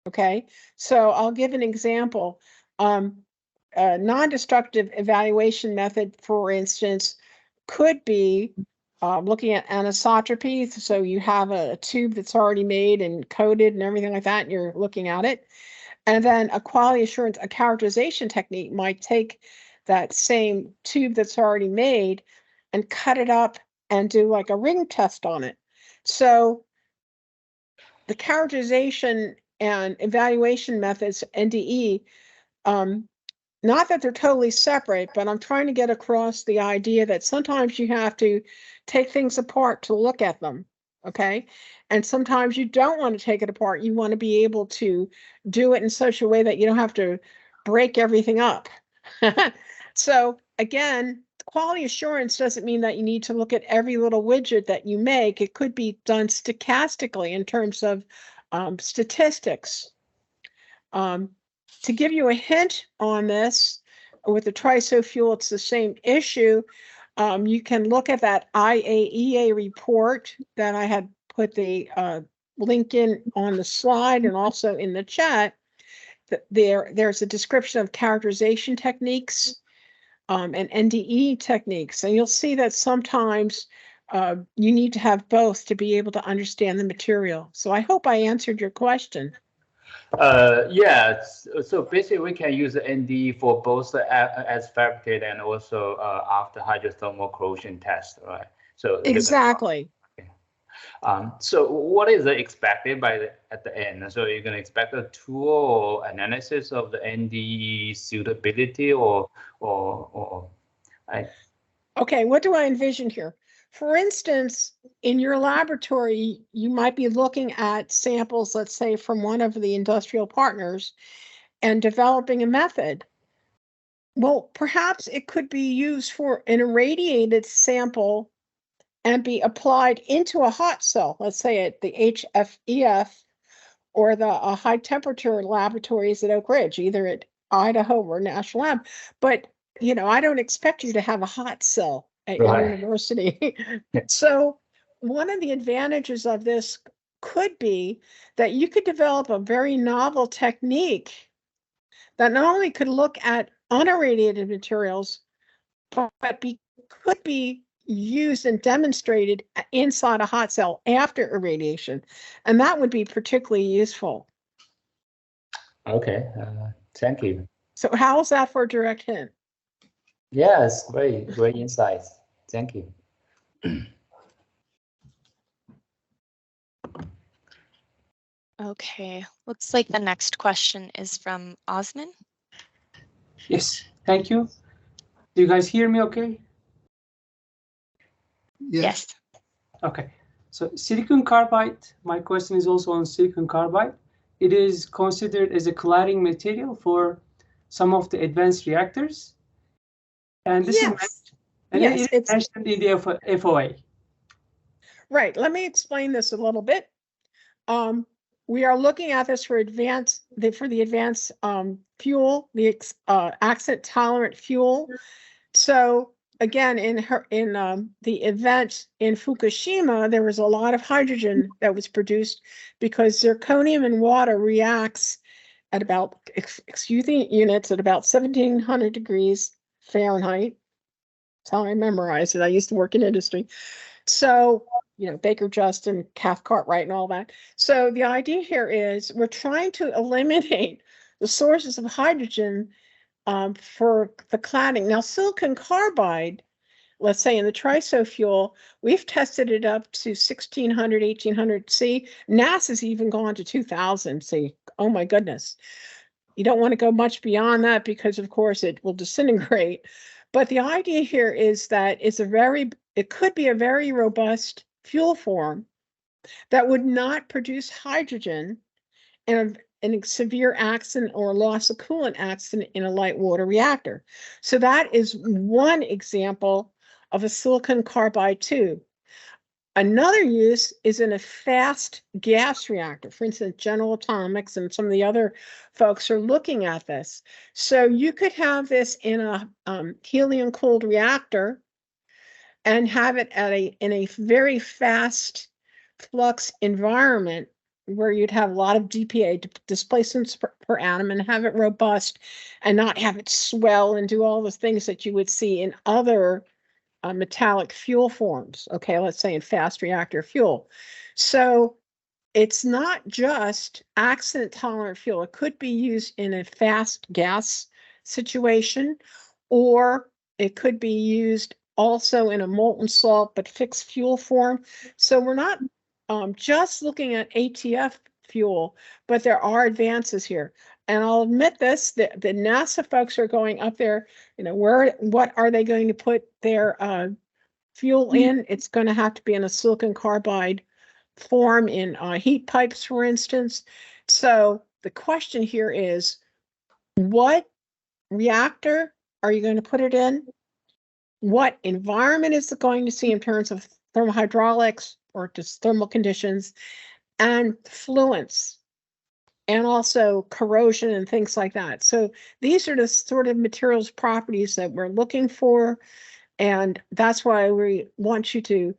Okay, so I'll give an example. A non-destructive evaluation method, for instance, could be looking at anisotropy. So you have a tube that's already made and coated and everything like that, and you're looking at it. And then a quality assurance, a characterization technique might take that same tube that's already made and cut it up and do like a ring test on it. So the characterization and evaluation methods, NDE, not that they're totally separate, but I'm trying to get across the idea that sometimes you have to take things apart to look at them. Okay. And sometimes you don't want to take it apart. You want to be able to do it in such a way that you don't have to break everything up. So again, quality assurance doesn't mean that you need to look at every little widget that you make. It could be done stochastically in terms of statistics. To give you a hint on this, with the TRISO fuel, it's the same issue. You can look at that IAEA report that I had put the link in on the slide and also in the chat. There's a description of characterization techniques and NDE techniques, and you'll see that sometimes you need to have both to be able to understand the material. So I hope I answered your question. Yeah, so basically we can use the NDE for both as fabricated and also after hydrothermal corrosion test, right? So exactly. So what is expected at the end? So you're going to expect a tool or analysis of the NDE suitability or Okay, what do I envision here? For instance, in your laboratory, you might be looking at samples, let's say from one of the industrial partners, and developing a method. Well, perhaps it could be used for an irradiated sample and be applied into a hot cell, let's say at the HFEF or the high temperature laboratories at Oak Ridge, either at Idaho or National Lab. But, you know, I don't expect you to have a hot cell at your university. So one of the advantages of this could be that you could develop a very novel technique that not only could look at unirradiated materials, but could be used and demonstrated inside a hot cell after irradiation. And that would be particularly useful. Okay, thank you. So how's that for a direct hint? Yes, great insights. Thank you. Okay, looks like the next question is from Osman. Yes, thank you. Do you guys hear me okay? Yes. Okay, so silicon carbide, my question is also on silicon carbide. It is considered as a cladding material for some of the advanced reactors. And this is mentioned in the FOA. Right, let me explain this a little bit. We are looking at this for the advanced fuel, the accident tolerant fuel. So again, in the event in Fukushima, there was a lot of hydrogen that was produced because zirconium and water reacts at about, excuse the units, at about 1700 degrees Fahrenheit. That's how I memorized it. I used to work in industry. So, you know, Baker Justin, Cathcart-Wright and all that. So the idea here is we're trying to eliminate the sources of hydrogen for the cladding. Now, silicon carbide, let's say in the TRISO fuel, we've tested it up to 1600, 1800 C. NASA's even gone to 2000 C. Oh my goodness. You don't want to go much beyond that because of course it will disintegrate. But the idea here is that it could be a very robust fuel form that would not produce hydrogen in a severe accident or loss of coolant accident in a light water reactor. So that is one example of a silicon carbide tube. Another use is in a fast gas reactor. For instance, General Atomics and some of the other folks are looking at this. So you could have this in a helium-cooled reactor and have it in a very fast flux environment where you'd have a lot of DPA, displacements per atom, and have it robust and not have it swell and do all the things that you would see in other metallic fuel forms, okay, let's say in fast reactor fuel. So it's not just accident tolerant fuel. It could be used in a fast gas situation, or it could be used also in a molten salt but fixed fuel form. So we're not just looking at ATF fuel, but there are advances here. And I'll admit this, the NASA folks are going up there, you know, what are they going to put their fuel in? It's going to have to be in a silicon carbide form in heat pipes, for instance. So the question here is, what reactor are you going to put it in? What environment is it going to see in terms of thermal hydraulics or just thermal conditions and fluence, and also corrosion and things like that. So these are the sort of materials properties that we're looking for. And that's why we want you to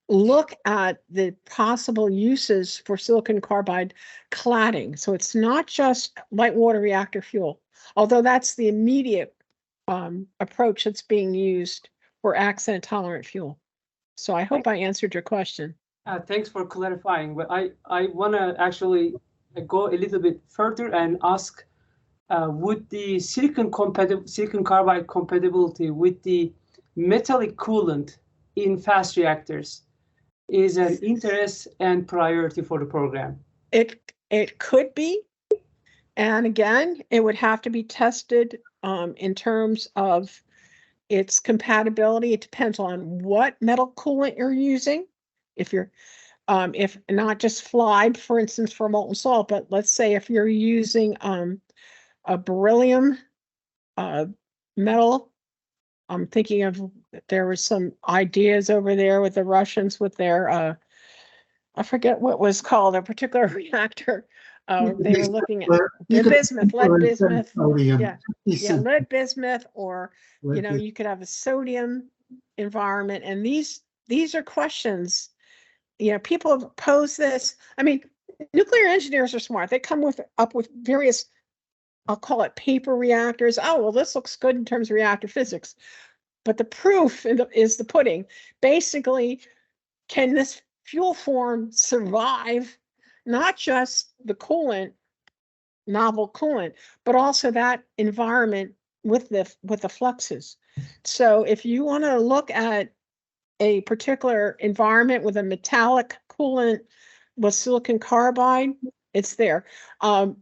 look at the possible uses for silicon carbide cladding. So it's not just light water reactor fuel, although that's the immediate approach that's being used for accident tolerant fuel. So I hope I answered your question. Thanks for clarifying. But I want to actually go a little bit further and ask, would the silicon carbide compatibility with the metallic coolant in fast reactors is an interest and priority for the program? It could be. And again, it would have to be tested in terms of its compatibility. It depends on what metal coolant you're using. If you're, if not just FLiBe, for instance, for molten salt, but let's say if you're using a beryllium metal, I'm thinking of, there was some ideas over there with the Russians with their, I forget what was called, a particular reactor. They were looking at lead bismuth, yeah, lead bismuth, or you know, you could have a sodium environment. And these are questions, you know, people have posed this. I mean, nuclear engineers are smart. They come up with various, I'll call it paper reactors. Oh, well, this looks good in terms of reactor physics. But the proof is the pudding. Basically, can this fuel form survive not just the coolant, novel coolant, but also that environment with the fluxes? So if you want to look at a particular environment with a metallic coolant with silicon carbide, it's there. I'll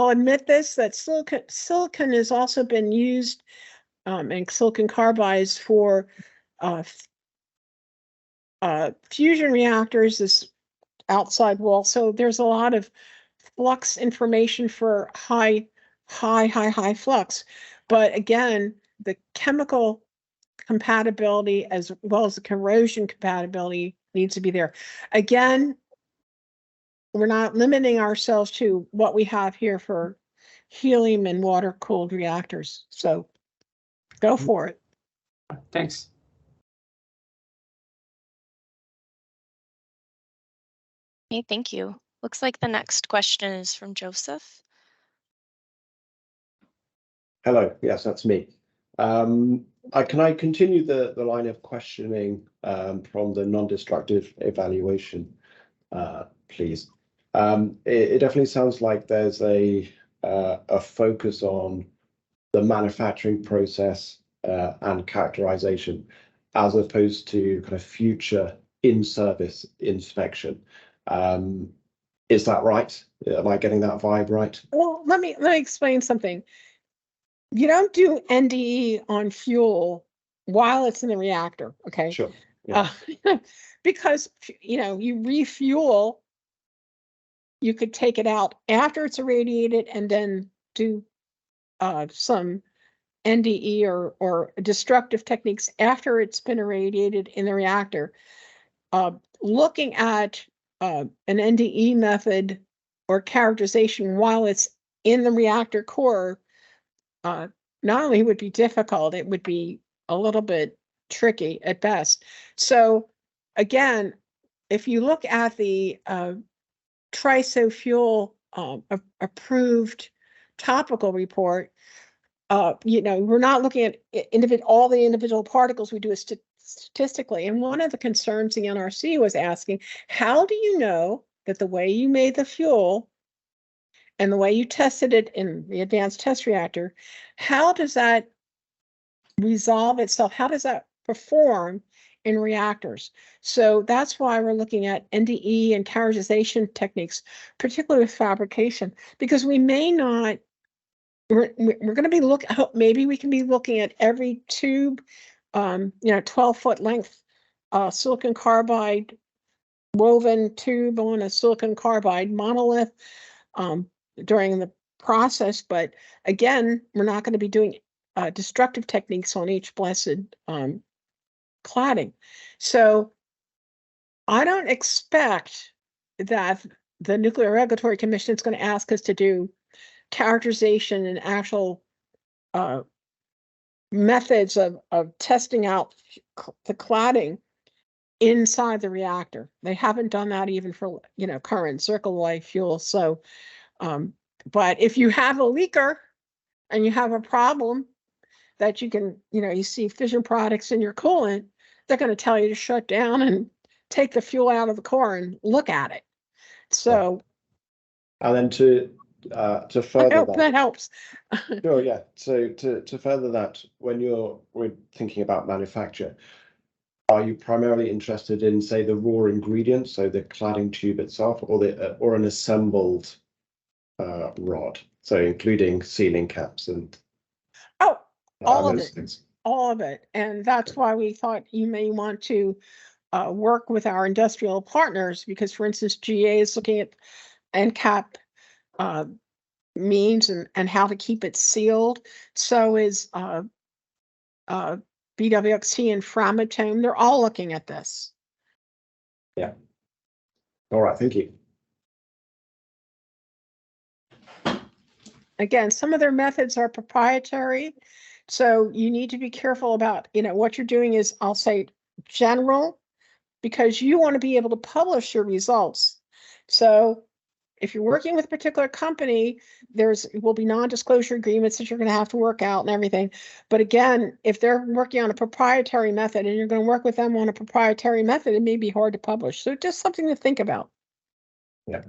admit this, that silicon has also been used, and silicon carbides for fusion reactors, this outside wall. So there's a lot of flux information for high flux. But again, the chemical compatibility as well as the corrosion compatibility needs to be there. Again, we're not limiting ourselves to what we have here for helium and water cooled reactors. So go for it. Thanks. Okay, thank you. Looks like the next question is from Joseph. Hello, yes, that's me. Can I continue the line of questioning from the non-destructive evaluation, please? It definitely sounds like there's a focus on the manufacturing process and characterization, as opposed to kind of future in-service inspection. Is that right? Am I getting that vibe right? Well, let me explain something. You don't do NDE on fuel while it's in the reactor, okay? Sure. Yeah. Because, you know, you refuel, you could take it out after it's irradiated and then do some NDE or destructive techniques after it's been irradiated in the reactor. Looking at an NDE method or characterization while it's in the reactor core, not only would be difficult, it would be a little bit tricky at best. So again, if you look at the TRISO fuel approved topical report, you know, we're not looking at all the individual particles. We do it statistically. And one of the concerns the NRC was asking, how do you know that the way you made the fuel and the way you tested it in the advanced test reactor, how does that resolve itself? How does that perform in reactors. So that's why we're looking at NDE and characterization techniques, particularly with fabrication, because we may not, we're going to be maybe we can be looking at every tube, 12-foot length silicon carbide woven tube on a silicon carbide monolith during the process. But again, we're not going to be doing destructive techniques on each blessed cladding. So I don't expect that the Nuclear Regulatory Commission is going to ask us to do characterization and actual methods of testing out the cladding inside the reactor. They haven't done that even for, current circle life fuel. So, but if you have a leaker and you have a problem that you can, you see fission products in your coolant, they're going to tell you to shut down and take the fuel out of the core and look at it. So, and then to further that helps. Sure, yeah. So to further that, when we're thinking about manufacture, are you primarily interested in, say, the raw ingredients, so the cladding tube itself, or an assembled rod, so including sealing caps and all of it, all of it, and that's why we thought you may want to work with our industrial partners, because, for instance, GA is looking at NCAP means and how to keep it sealed. So is BWXT and Framatome. They're all looking at this. Yeah. All right. Thank you. Again, some of their methods are proprietary, so you need to be careful about, what you're doing is, I'll say, general, because you want to be able to publish your results. So if you're working with a particular company, will be non-disclosure agreements that you're going to have to work out and everything. But again, if they're working on a proprietary method and you're going to work with them on a proprietary method, it may be hard to publish. So just something to think about. Yeah.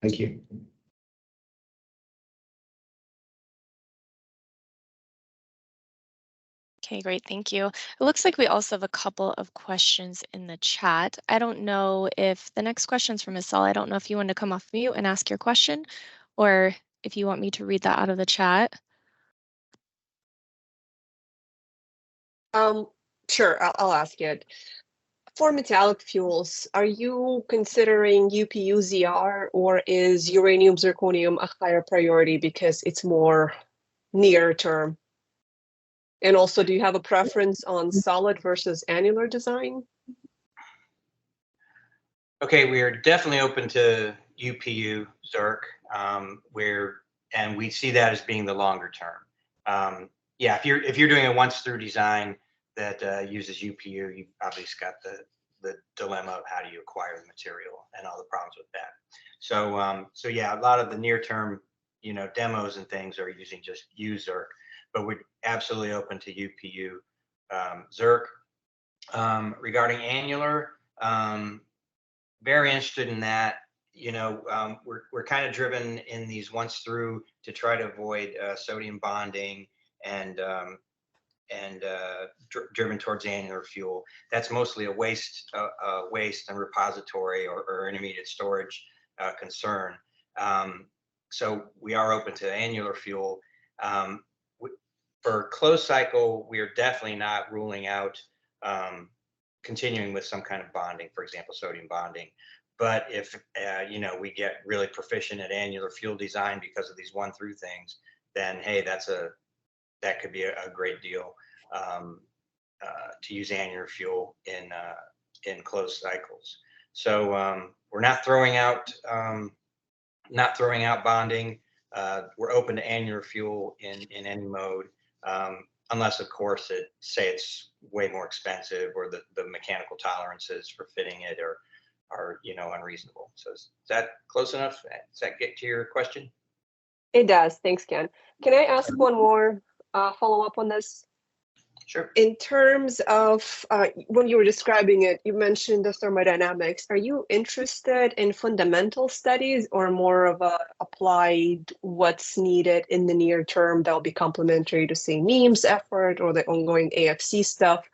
Thank you. Okay, great, thank you. It looks like we also have a couple of questions in the chat. I don't know if the next question's from Ms. Saul. I don't know if you want to come off mute and ask your question, or if you want me to read that out of the chat. Sure, I'll ask it. For metallic fuels, are you considering UPU-ZR, or is uranium zirconium a higher priority because it's more near term? And also, do you have a preference on solid versus annular design? Okay, we are definitely open to UPU ZIRC, and we see that as being the longer term. Yeah, if you're doing a once through design that uses UPU, you've obviously got the dilemma of how do you acquire the material and all the problems with that. So yeah, a lot of the near term, demos and things are using just UZIRC, but we're absolutely open to UPU ZIRC. Regarding annular, very interested in that. We're kind of driven in these once through to try to avoid sodium bonding and driven towards annular fuel. That's mostly a waste and repository or intermediate storage concern. So we are open to annular fuel. For closed cycle, we are definitely not ruling out continuing with some kind of bonding, for example, sodium bonding. But if we get really proficient at annular fuel design because of these one through things, then hey, that could be a great deal to use annular fuel in closed cycles. So we're not throwing out bonding. We're open to annular fuel in any mode, unless of course it's way more expensive, or the mechanical tolerances for fitting it are unreasonable. So is that close enough? Does that get to your question? It does. Thanks, Ken. Can I ask one more follow up on this? Sure. In terms of when you were describing it, you mentioned the thermodynamics. Are you interested in fundamental studies, or more of a applied what's needed in the near term that will be complementary to, say, NEAM's effort or the ongoing AFC stuff?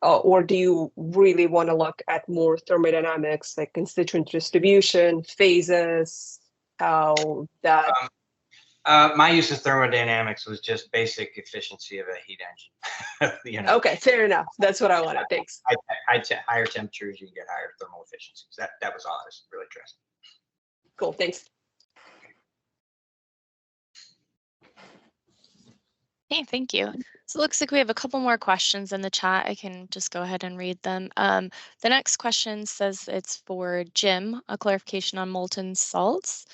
or do you really want to look at more thermodynamics, like constituent distribution, phases, how that? My use of thermodynamics was just basic efficiency of a heat engine. Okay, fair enough. That's what I wanted. Thanks. Higher temperatures, you can get higher thermal efficiencies. That was all I was really interested. Cool. Thanks. Okay, thank you. So it looks like we have a couple more questions in the chat. I can just go ahead and read them. The next question says it's for Jim, a clarification on molten salts.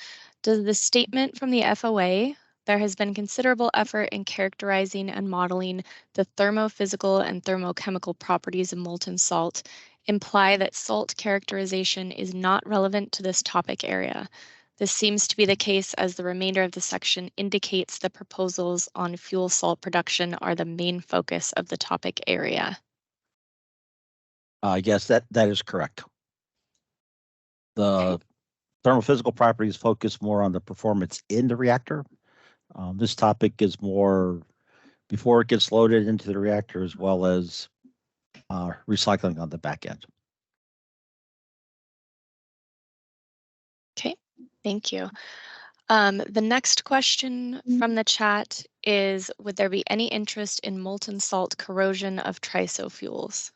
Does the statement from the FOA, there has been considerable effort in characterizing and modeling the thermophysical and thermochemical properties of molten salt, imply that salt characterization is not relevant to this topic area? This seems to be the case as the remainder of the section indicates the proposals on fuel salt production are the main focus of the topic area. Yes, that is correct. The thermophysical properties focus more on the performance in the reactor. This topic is more before it gets loaded into the reactor, as well as recycling on the back end. Okay, thank you. The next question from the chat is, would there be any interest in molten salt corrosion of TRISO fuels?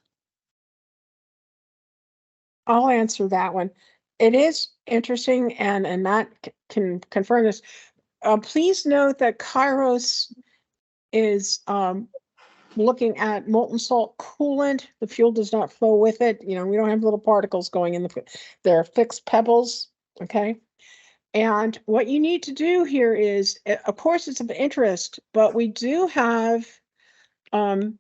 I'll answer that one. It is interesting, and Matt can confirm this. Please note that Kairos is looking at molten salt coolant. The fuel does not flow with it. You know, we don't have little particles going in they're fixed pebbles, okay? And what you need to do here is, of course, it's of interest, but we do have a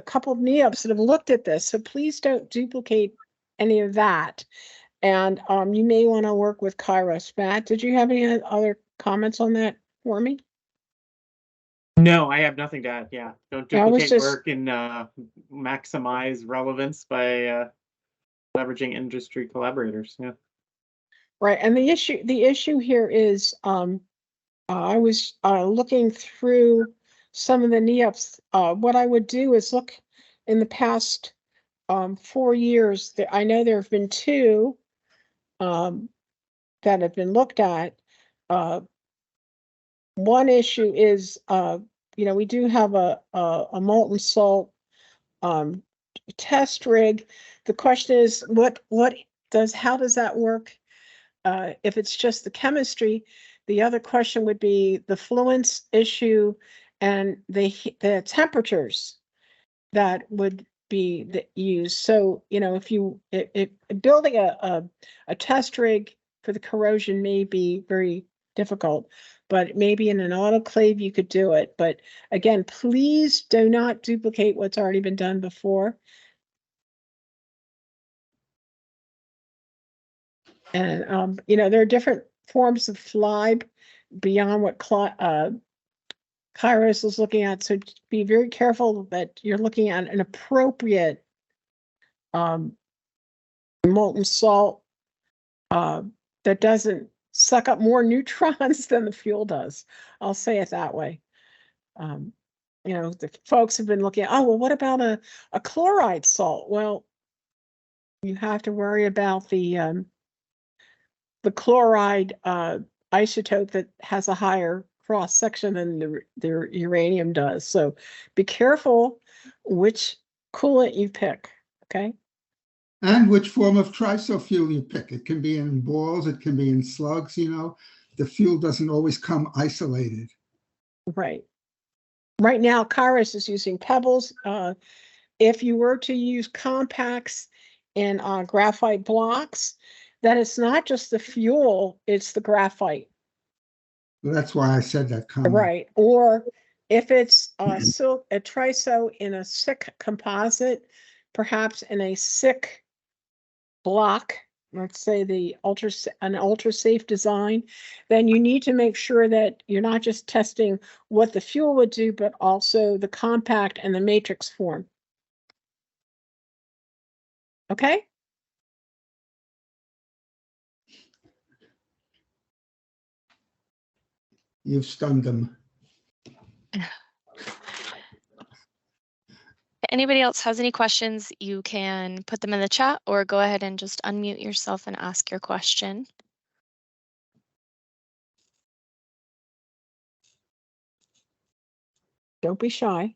couple of NEOPs that have looked at this, so please don't duplicate any of that. And you may want to work with Kairos. Matt, did you have any other comments on that for me? No, I have nothing to add. Yeah, don't duplicate work and maximize relevance by leveraging industry collaborators. Yeah. Right, and the issue here is I was looking through some of the NEOPs. What I would do is look in the past 4 years. I know there have been 2 that have been looked at. One issue is, you know, we do have a molten salt test rig. The question is, how does that work? If it's just the chemistry, the other question would be the fluence issue and the temperatures that would be used. So, you know, if building a test rig for the corrosion may be very difficult, but maybe in an autoclave you could do it. But again, please do not duplicate what's already been done before. And, you know, there are different forms of FLIBE beyond what Kairos is looking at. So be very careful that you're looking at an appropriate molten salt that doesn't suck up more neutrons than the fuel does. I'll say it that way. You know, the folks have been looking at, oh, well, what about a chloride salt? Well, you have to worry about the chloride isotope that has a higher cross section than the uranium does. So be careful which coolant you pick, okay? And which form of TRISO fuel you pick. It can be in balls, it can be in slugs, you know. The fuel doesn't always come isolated. Right. Right now, Kairos is using pebbles. If you were to use compacts and graphite blocks, that it's not just the fuel, it's the graphite. Well, that's why I said that comment. Right. Or if it's a TRISO in a SiC composite, perhaps in a SiC block, let's say an ultra safe design, then you need to make sure that you're not just testing what the fuel would do, but also the compact and the matrix form. Okay? You've stunned them. anybody else has any questions, you can put them in the chat or go ahead and just unmute yourself and ask your question. Don't be shy.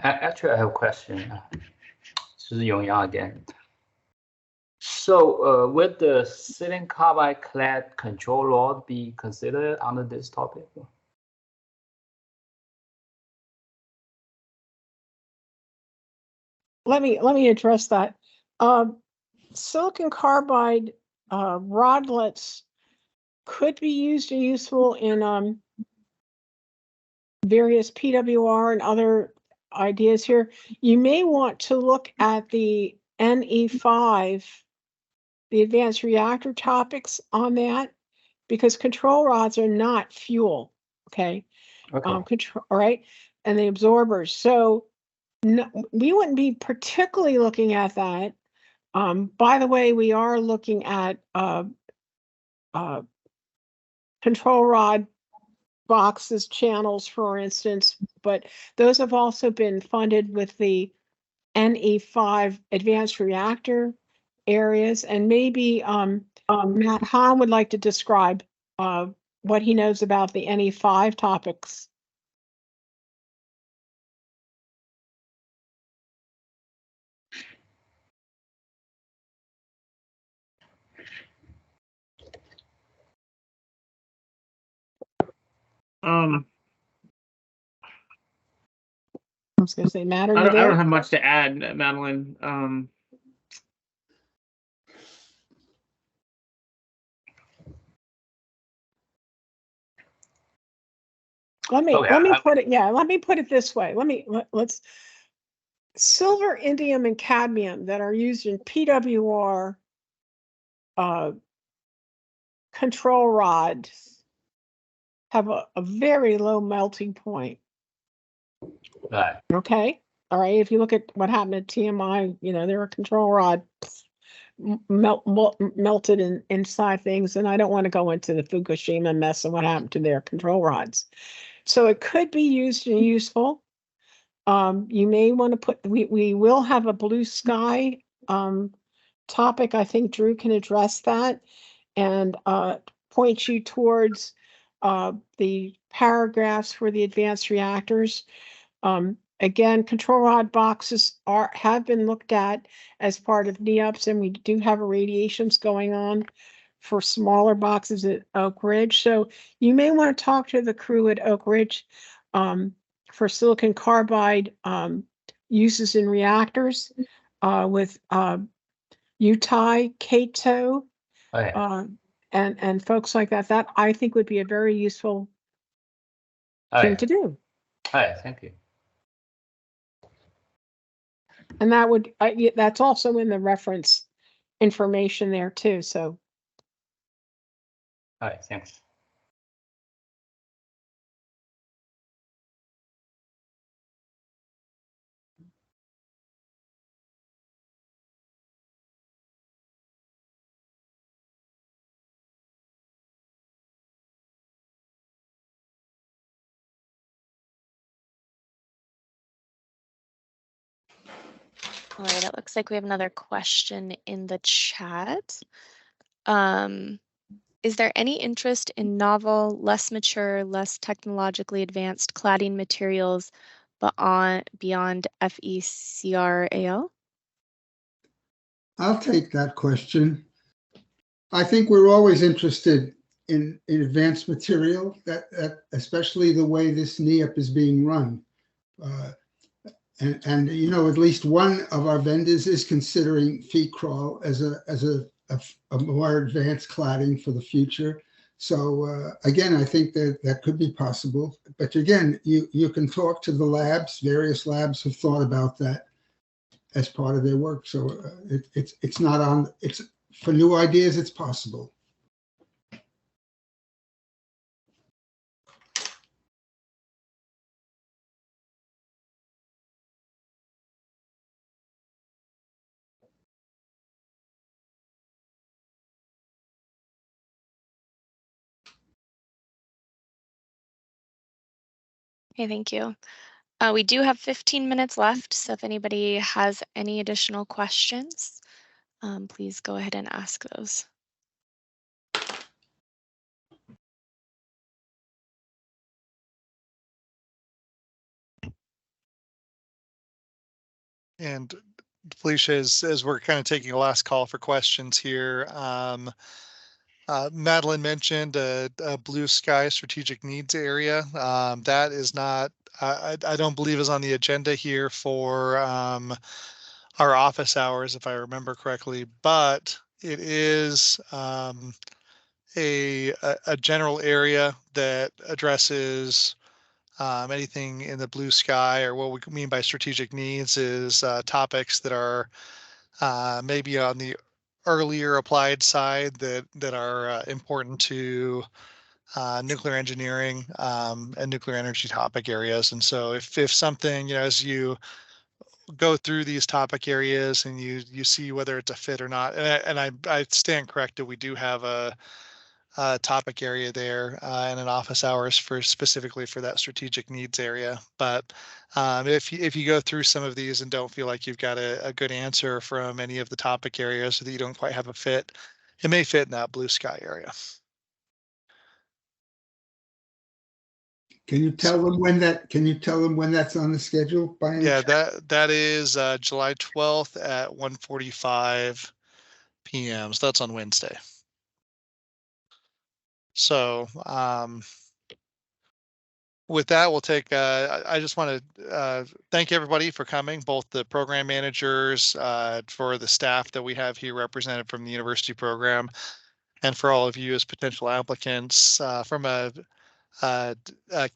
Actually, I have a question. This is Yongyang again. So, would the silicon carbide clad control rod be considered under this topic? Let me address that. Silicon carbide rodlets could be used and useful in various PWR and other ideas here. You may want to look at the NE5, the advanced reactor topics on that, because control rods are not fuel. Okay. Control, all right, and the absorbers. So no, we wouldn't be particularly looking at that. By the way, we are looking at control rod boxes, channels, for instance, but those have also been funded with the NE5 advanced reactor areas. And maybe Matt Hahn would like to describe what he knows about the NE5 topics. I was going to say, Matt, are you there? I don't have much to add, Madeline. Let me put it. Yeah, let me put it this way. Let's silver, indium, and cadmium that are used in PWR control rods have a very low melting point. Right. Okay. All right. If you look at what happened at TMI, they're a control rod melted inside things. And I don't want to go into the Fukushima mess and what happened to their control rods. So it could be used and useful. You may want to put, we will have a blue sky topic. I think Drew can address that and point you towards the paragraphs for the advanced reactors. Again, control rod boxes have been looked at as part of NEOPS, and we do have irradiations going on for smaller boxes at Oak Ridge. So you may want to talk to the crew at Oak Ridge for silicon carbide uses in reactors with Utah, Cato, and folks like that. That I think would be a very useful thing to do. Hi, thank you. And that would that's also in the reference information there too. So. All right, thanks. All right, it looks like we have another question in the chat. Is there any interest in novel, less mature, less technologically advanced cladding materials beyond FECRAL? I'll take that question. I think we're always interested in advanced material, that especially the way this NEOP is being run. And at least one of our vendors is considering FECRAL as a more advanced cladding for the future. So again, I think that could be possible. But again, you can talk to the labs. Various labs have thought about that as part of their work. So it's not on. It's for new ideas. It's possible. Okay, thank you. We do have 15 minutes left, so if anybody has any additional questions, please go ahead and ask those. And Felicia, as we're kind of taking a last call for questions here, Madeline mentioned a blue sky strategic needs area. That is not, I don't believe is on the agenda here for our office hours, if I remember correctly, but it is a general area that addresses anything in the blue sky, or what we mean by strategic needs is topics that are maybe on the earlier applied side that are important to nuclear engineering and nuclear energy topic areas. And so if something, as you go through these topic areas and you see whether it's a fit or not, and I stand corrected, we do have a topic area there and an office hours for specifically for that strategic needs area. But if you go through some of these and don't feel like you've got a good answer from any of the topic areas, or that you don't quite have a fit, it may fit in that blue sky area. Can you tell them when that's on the schedule by any Yeah, chance? that is July 12th at 1:45 p.m. So that's on Wednesday. So with that, we'll take, I just want to thank everybody for coming, both the program managers, for the staff that we have here represented from the university program, and for all of you as potential applicants. From a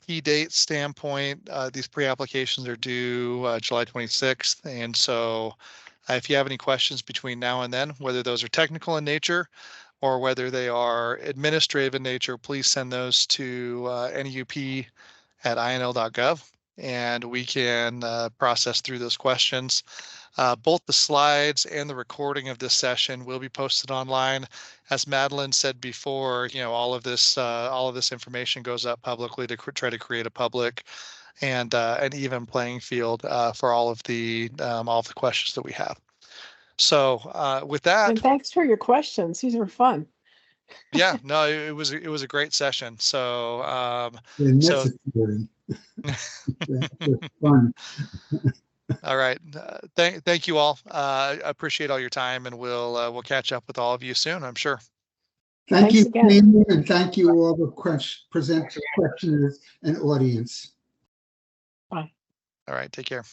key date standpoint, these pre-applications are due July 26th. And so if you have any questions between now and then, whether those are technical in nature or whether they are administrative in nature, please send those to NEUP@inl.gov, and we can process through those questions. Both the slides and the recording of this session will be posted online. As Madeline said before, all of this information goes up publicly to try to create a public and an even playing field for all of the questions that we have. So with that, And thanks for your questions. These were fun. yeah, no, it was a great session. So Necessary. Fun. all right, thank you all. I appreciate all your time, and we'll catch up with all of you soon, I'm sure. Thank Thanks you, again. Amy, and thank you all the presenters and audience. Bye. All right, take care.